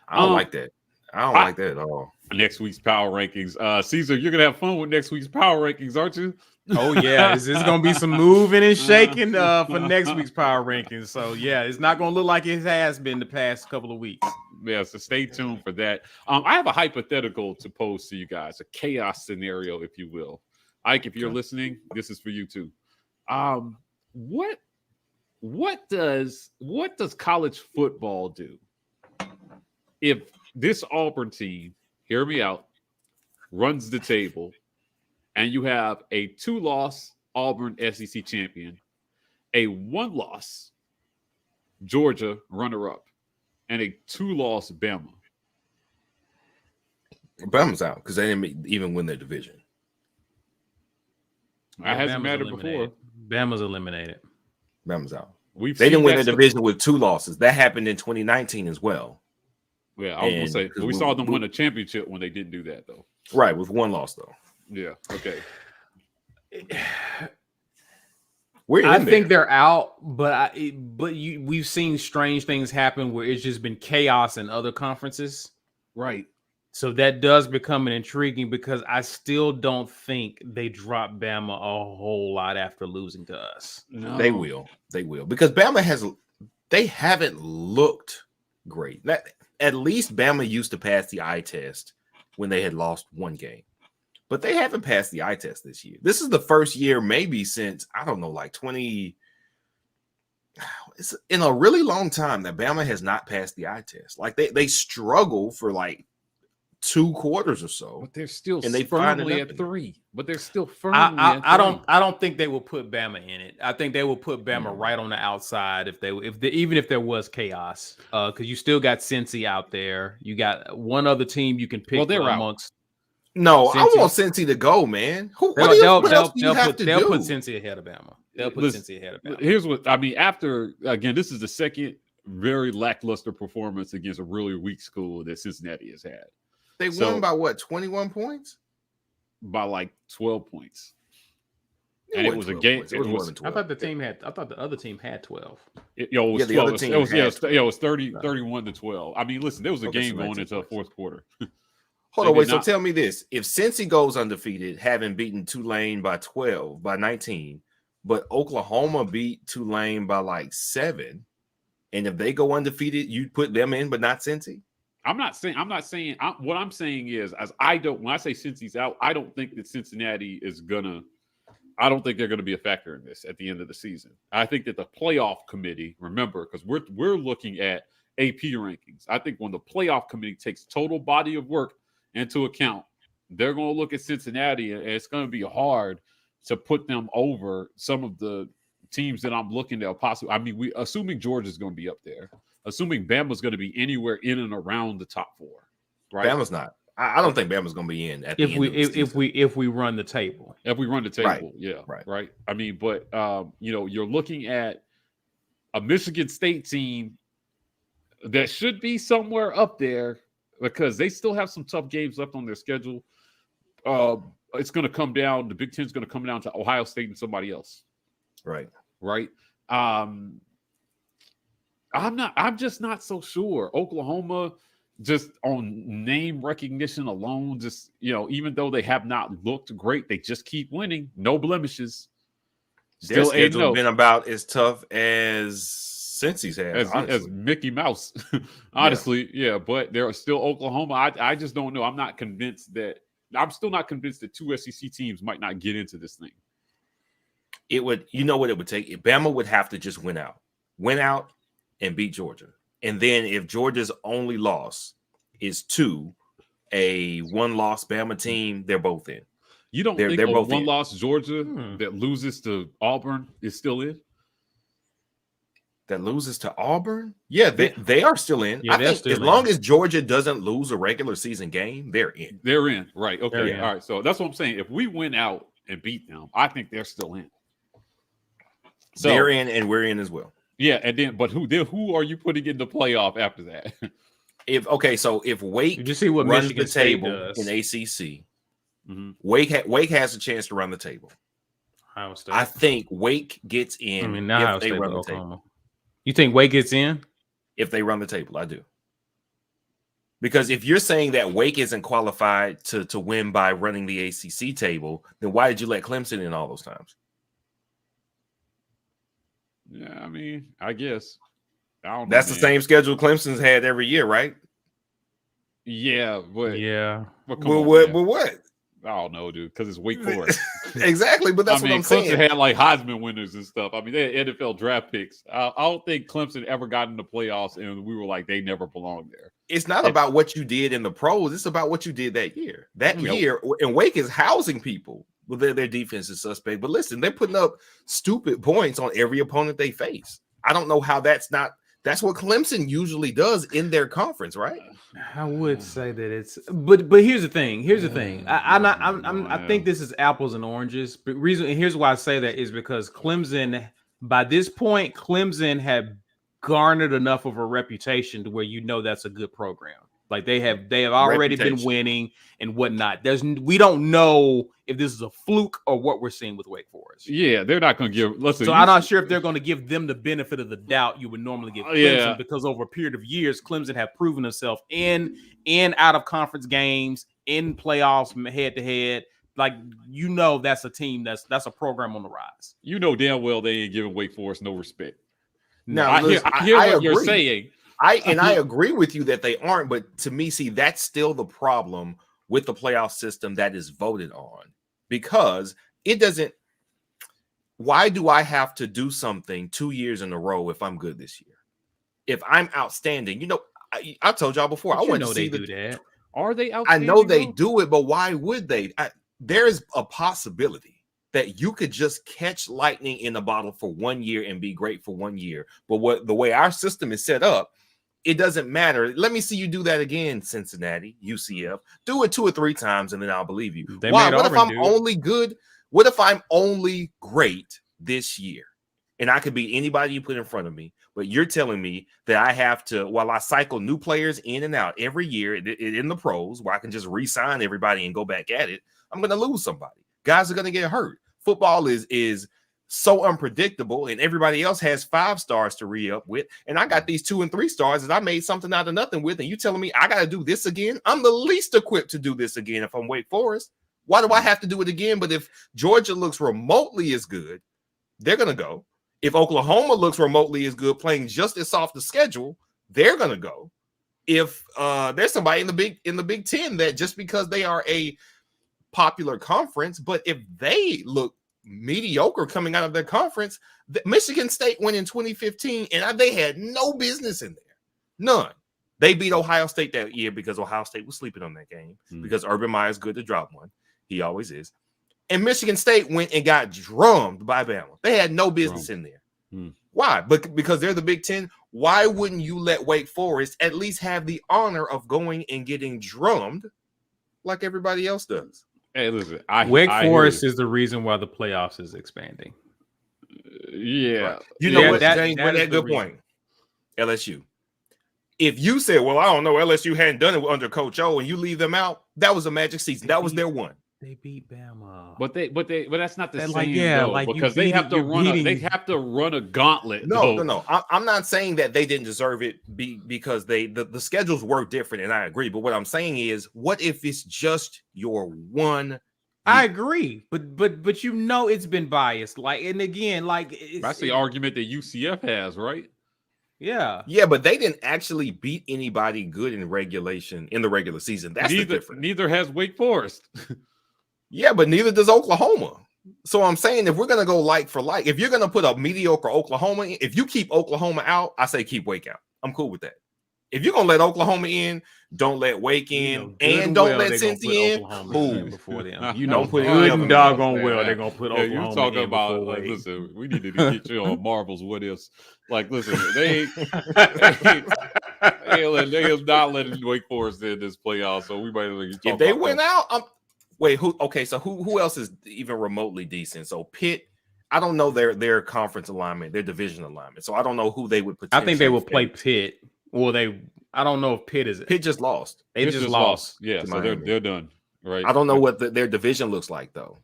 I don't like that. I don't like that at all. Next week's power rankings. Caesar, you're gonna have fun with next week's power rankings, aren't you? Oh yeah, it's gonna be some moving and shaking for next week's power rankings. So yeah, it's not gonna look like it has been the past couple of weeks. Yeah, so stay tuned for that. I have a hypothetical to pose to you guys, a chaos scenario, if you will. Ike, if you're listening, this is for you too. What does college football do if this Auburn team, hear me out, runs the table, and you have a 2-loss Auburn SEC champion, a 1-loss Georgia runner-up, and a 2-loss Bama? Bama's out because they didn't even win their division. That hasn't mattered before. Bama's eliminated. Bama's out. They didn't win their division with 2 losses. That happened in 2019 as well. Yeah, I was going to say, we saw them win a championship when they didn't do that, though. Right, with 1 loss, though. Yeah, okay. I think they're out, but we've seen strange things happen where it's just been chaos in other conferences. Right. So that does become an intriguing, because I still don't think they drop Bama a whole lot after losing to us. No. They will. Because Bama they haven't looked great. At least Bama used to pass the eye test when they had lost 1 game. But they haven't passed the eye test this year. This is the first year maybe since, I don't know, like 20. It's in a really long time that Bama has not passed the eye test. Like they struggle for like 2 quarters or so. But they're still they firmly at 3. But they're still firmly at 3. I don't think they will put Bama in it. I think they will put Bama right on the outside even if there was chaos. Because you still got Cincy out there. You got one other team you can pick amongst. No, Cincy. I want Cincy to go, man. They'll put Cincy ahead of Bama. They'll put Cincy ahead of Bama. Here's what I mean. After, again, this is the second very lackluster performance against a really weak school that Cincinnati has had. They won by what, 21 points? By like 12 points. And it was a game. I thought the other team had 12. It was 31 to 12. I mean, listen, there was a game going into the fourth quarter. Hold on, wait. So tell me this: if Cincy goes undefeated, having beaten Tulane by 19, but Oklahoma beat Tulane by like 7, and if they go undefeated, you put them in, but not Cincy? What I'm saying is, when I say Cincy's out, I don't think that Cincinnati I don't think they're gonna be a factor in this at the end of the season. I think that the playoff committee, remember, because we're looking at AP rankings. I think when the playoff committee takes total body of work into account, they're going to look at Cincinnati, and it's going to be hard to put them over some of the teams that I'm looking at possibly. I mean, we assuming Georgia's going to be up there, assuming Bama's going to be anywhere in and around the top 4. Right? Bama's not. I don't think Bama's going to be in at the if end we of the season. if we run the table. If we run the table, right. Right. I mean, but you're looking at a Michigan State team that should be somewhere up there because they still have some tough games left on their schedule. It's going to come down. The Big Ten is going to come down to Ohio State and somebody else. Right. I'm just not so sure. Oklahoma, just on name recognition alone, just, even though they have not looked great, they just keep winning. No blemishes. Their schedule's been about as tough as Cincy's had, as Mickey Mouse. Honestly, yeah. But there are still Oklahoma. I just don't know. I'm still not convinced that 2 SEC teams might not get into this thing. It would, what it would take? Bama would have to just win out and beat Georgia. And then if Georgia's only loss is to a one-loss Bama team, they're both in. You don't think both one-loss Georgia that loses to Auburn is still in? That loses to Auburn? Yeah, they are still in. Yeah, I think as long as Georgia doesn't lose a regular season game, they're in. They're in, right? Okay, all right. So that's what I'm saying. If we win out and beat them, I think they're still in. So they're in, and we're in as well. Yeah, and then who are you putting in the playoff after that? If Wake you see what runs Michigan the table does in ACC, Wake has a chance to run the table. Ohio State. I think Wake gets in. I mean, now if they run the table. You think Wake gets in? If they run the table, I do. Because if you're saying that Wake isn't qualified to win by running the ACC table, then why did you let Clemson in all those times? Yeah, I mean, I guess. I don't know, That's the same schedule Clemson's had every year, right? Yeah, but what? I don't know, dude, because it's Wake Forest. Exactly, but that's what I'm Clemson saying. had like Heisman winners and stuff. I mean, they had NFL draft picks. I don't think Clemson ever got in the playoffs, and we were like, they never belonged there. It's not about what you did in the pros. It's about what you did that year. Year, and Wake is housing people. Well, their defense is suspect. But listen, they're putting up stupid points on every opponent they face. I don't know how that's what Clemson usually does in their conference, right? I would say that it's, but here's the thing. I think this is apples and oranges. But here's why I say that is because Clemson, by this point, Clemson had garnered enough of a reputation to where that's a good program. Like they have already been winning and whatnot. We don't know if this is a fluke or what we're seeing with Wake Forest. Yeah, they're not going to give. Listen, so I'm not sure if they're going to give them the benefit of the doubt you would normally give Clemson because over a period of years, Clemson have proven themselves in out of conference games, in playoffs, head to head. Like that's a team that's a program on the rise. You know damn well they ain't giving Wake Forest no respect. Now I hear what you're saying. I agree with you that they aren't, but to me, see, that's still the problem with the playoff system that is voted on because it doesn't. Why do I have to do something 2 years in a row if I'm good this year? If I'm outstanding, I told y'all before. I want to see do that. Are they outstanding? I know they do it, but why would they? There's a possibility that you could just catch lightning in a bottle for 1 year and be great for 1 year. But the way our system is set up, it doesn't matter. Let me see you do that again, Cincinnati, UCF. Do it 2 or 3 times, and then I'll believe you. Why? What if I'm only good? What if I'm only great this year? And I could be anybody you put in front of me, but you're telling me that I have to, while I cycle new players in and out every year in the pros, where I can just re-sign everybody and go back at it, I'm going to lose somebody. Guys are going to get hurt. Football is so unpredictable, and everybody else has 5 stars to re-up with, and I got these 2 and 3 stars that I made something out of nothing with, and you telling me I got to do this again? I'm the least equipped to do this again if I'm Wake Forest. Why do I have to do it again? But if Georgia looks remotely as good, they're going to go. If Oklahoma looks remotely as good, playing just as soft a schedule, they're going to go. If there's somebody in the Big Ten that just because they are a popular conference, but if they look mediocre coming out of their conference, Michigan State went in 2015 and they had no business in there. None. They beat Ohio State that year because Ohio State was sleeping on that game because Urban Meyer's good to drop one. He always is. And Michigan State went and got drummed by Bama. They had no business in there. Why? Because they're the Big Ten. Why wouldn't you let Wake Forest at least have the honor of going and getting drummed like everybody else does? Hey, listen, Wake Forest is the reason why the playoffs is expanding. Yeah. Right. You know what, James, bring that good point. LSU. If you said, well, I don't know, LSU hadn't done it under Coach O, and you leave them out, that was a magic season. That was their one. They beat Bama. But that's not the same, because they have to run a gauntlet. No. I'm not saying that they didn't deserve it because the schedules work different, and I agree. But what I'm saying is, what if it's just your one? I agree, but it's been biased. That's the argument that UCF has, right? Yeah, but they didn't actually beat anybody good in the regular season. That's the difference. Neither has Wake Forest. Yeah, but neither does Oklahoma. So I'm saying, if we're gonna go like for like, if you're gonna put a mediocre Oklahoma in, if you keep Oklahoma out, I say keep Wake out. I'm cool with that. If you're gonna let Oklahoma in, don't let Wake in, and don't let Cincy in. Before them, don't put good and doggone well they're gonna put Oklahoma. You talking about listen? We need to get you on Marvel's what ifs. Like, listen, they have not letting Wake Forest in this playoff, so we might. If they went out, wait, who? Okay, so who else is even remotely decent? So Pitt. I don't know their conference alignment, their division alignment. So I don't know who they would potentially. I think they would play Pitt. Well, I don't know if Pitt is it. Pitt just lost. They just lost. Yeah, so they're done. Right. I don't know what their division looks like though.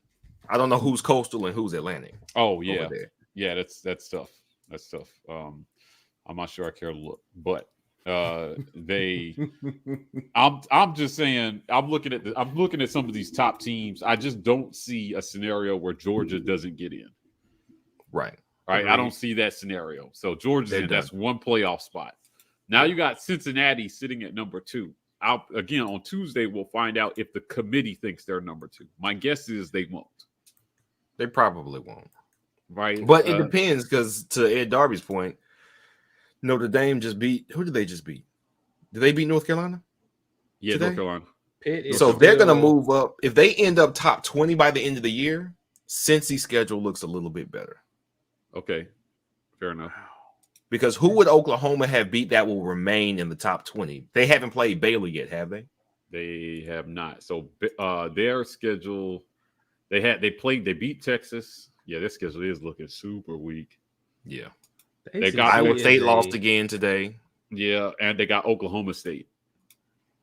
I don't know who's coastal and who's Atlantic. Oh yeah, yeah. That's tough. That's tough. I'm not sure I care to look, but I'm just saying. I'm looking at some of these top teams. I just don't see a scenario where Georgia doesn't get in. Right. I don't see that scenario. So Georgia, that's one playoff spot. Now you got Cincinnati sitting at number 2. Again, on Tuesday, we'll find out if the committee thinks they're number 2. My guess is they won't. They probably won't. Right. But it depends, because to Ed Darby's point, Notre Dame just beat. Who did they just beat? Did they beat North Carolina? Yeah, today? North Carolina. So they're going to move up. If they end up top 20 by the end of the year, Cincy's schedule looks a little bit better. Okay. Fair enough. Because who would Oklahoma have beat that will remain in the top 20? They haven't played Baylor yet, have they? They have not. So their schedule, they beat Texas. Yeah, their schedule is looking super weak. Yeah. They got Iowa State lost again today. Yeah, and they got Oklahoma State.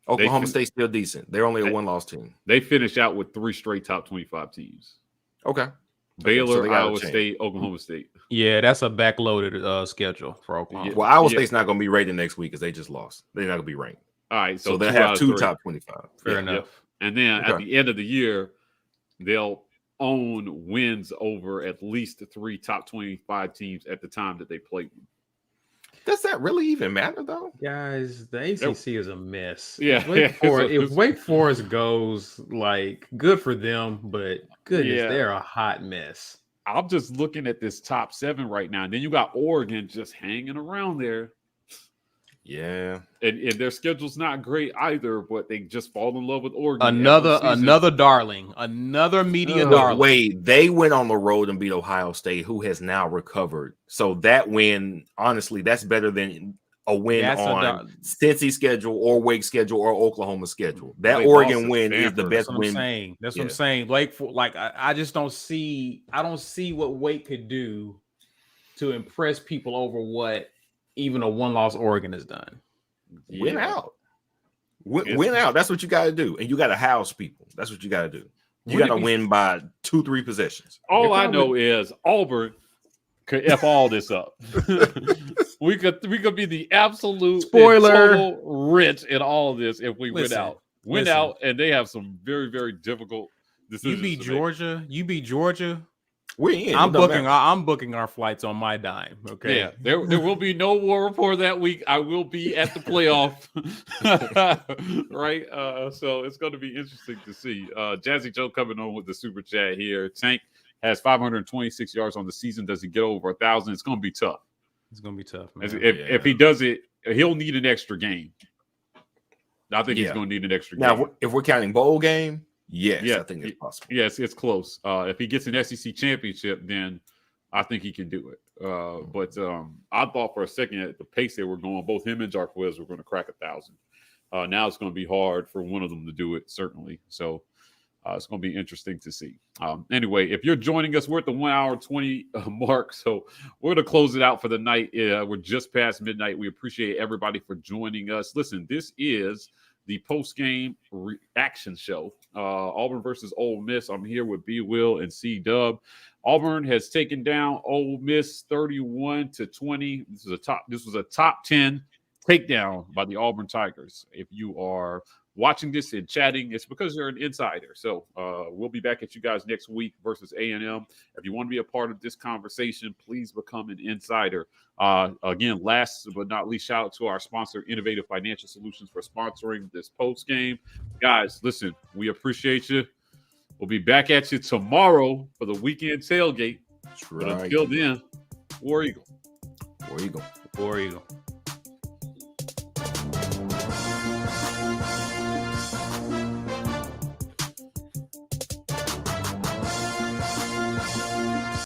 Oklahoma State's still decent. They're only a one-loss team. They finish out with 3 straight top 25 teams. Okay. Baylor, Iowa State, Oklahoma State. Yeah, that's a backloaded schedule for Oklahoma. Well, Iowa State's not going to be rated next week because they just lost. They're not going to be ranked. All right, so they'll have 2 top 25. Fair enough. Yep. And then at the end of the year, they'll own wins over at least 3 top 25 teams at the time that they play. Does that really even matter, though? Guys, the ACC is a mess. Yeah. If Wake Forest goes, good for them, but goodness, they're a hot mess. I'm just looking at this top 7 right now. And then you got Oregon just hanging around there. Yeah. And their schedule's not great either, but they just fall in love with Oregon. Another darling. Another media darling. Wait, they went on the road and beat Ohio State, who has now recovered. So that win, honestly, that's better than a win on Cincy schedule or Wake schedule or Oklahoma schedule. That Oregon win is the best win. That's what I'm saying. I just don't see. I don't see what Wake could do to impress people over what even a one-loss Oregon has done. Win out. Win out. That's what you got to do, and you got to house people. That's what you got to do. You got to win by 2-3 possessions. All I know is Auburn could F all this up. we could be the absolute total rich in all of this if we win out. Win out, and they have some very, very difficult decisions. You beat Georgia. We're in. I'm booking our flights on my dime. Okay. Yeah, there will be no war report that week. I will be at the playoff. Right. So it's going to be interesting to see. Jazzy Joe coming on with the super chat here. Tank has 526 yards on the season. Does he get over 1,000? It's going to be tough. It's going to be tough, man. If he does it, he'll need an extra game. I think he's going to need an extra game. Now, if we're counting bowl game, Yes, I think it's possible. Yes, it's close. If he gets an SEC championship, then I think he can do it. But I thought for a second at the pace they were going, both him and Jarquez were going to crack 1,000. Now it's going to be hard for one of them to do it, certainly. So it's going to be interesting to see. Anyway, if you're joining us, we're at the 1 hour 20 mark. So we're going to close it out for the night. We're just past midnight. We appreciate everybody for joining us. Listen, this is the post-game reaction show. Auburn versus Ole Miss. I'm here with B. Will and C. Dub. Auburn has taken down Ole Miss 31-20. This was a top 10 takedown by the Auburn Tigers. If you are watching this and chatting, it's because you're an insider. So we'll be back at you guys next week versus A&M. If you want to be a part of this conversation, please become an insider. Again, last but not least, shout out to our sponsor, Innovative Financial Solutions, for sponsoring this post game. Guys, listen, we appreciate you. We'll be back at you tomorrow for the weekend tailgate. That's right. But until then, War Eagle. War Eagle. War Eagle.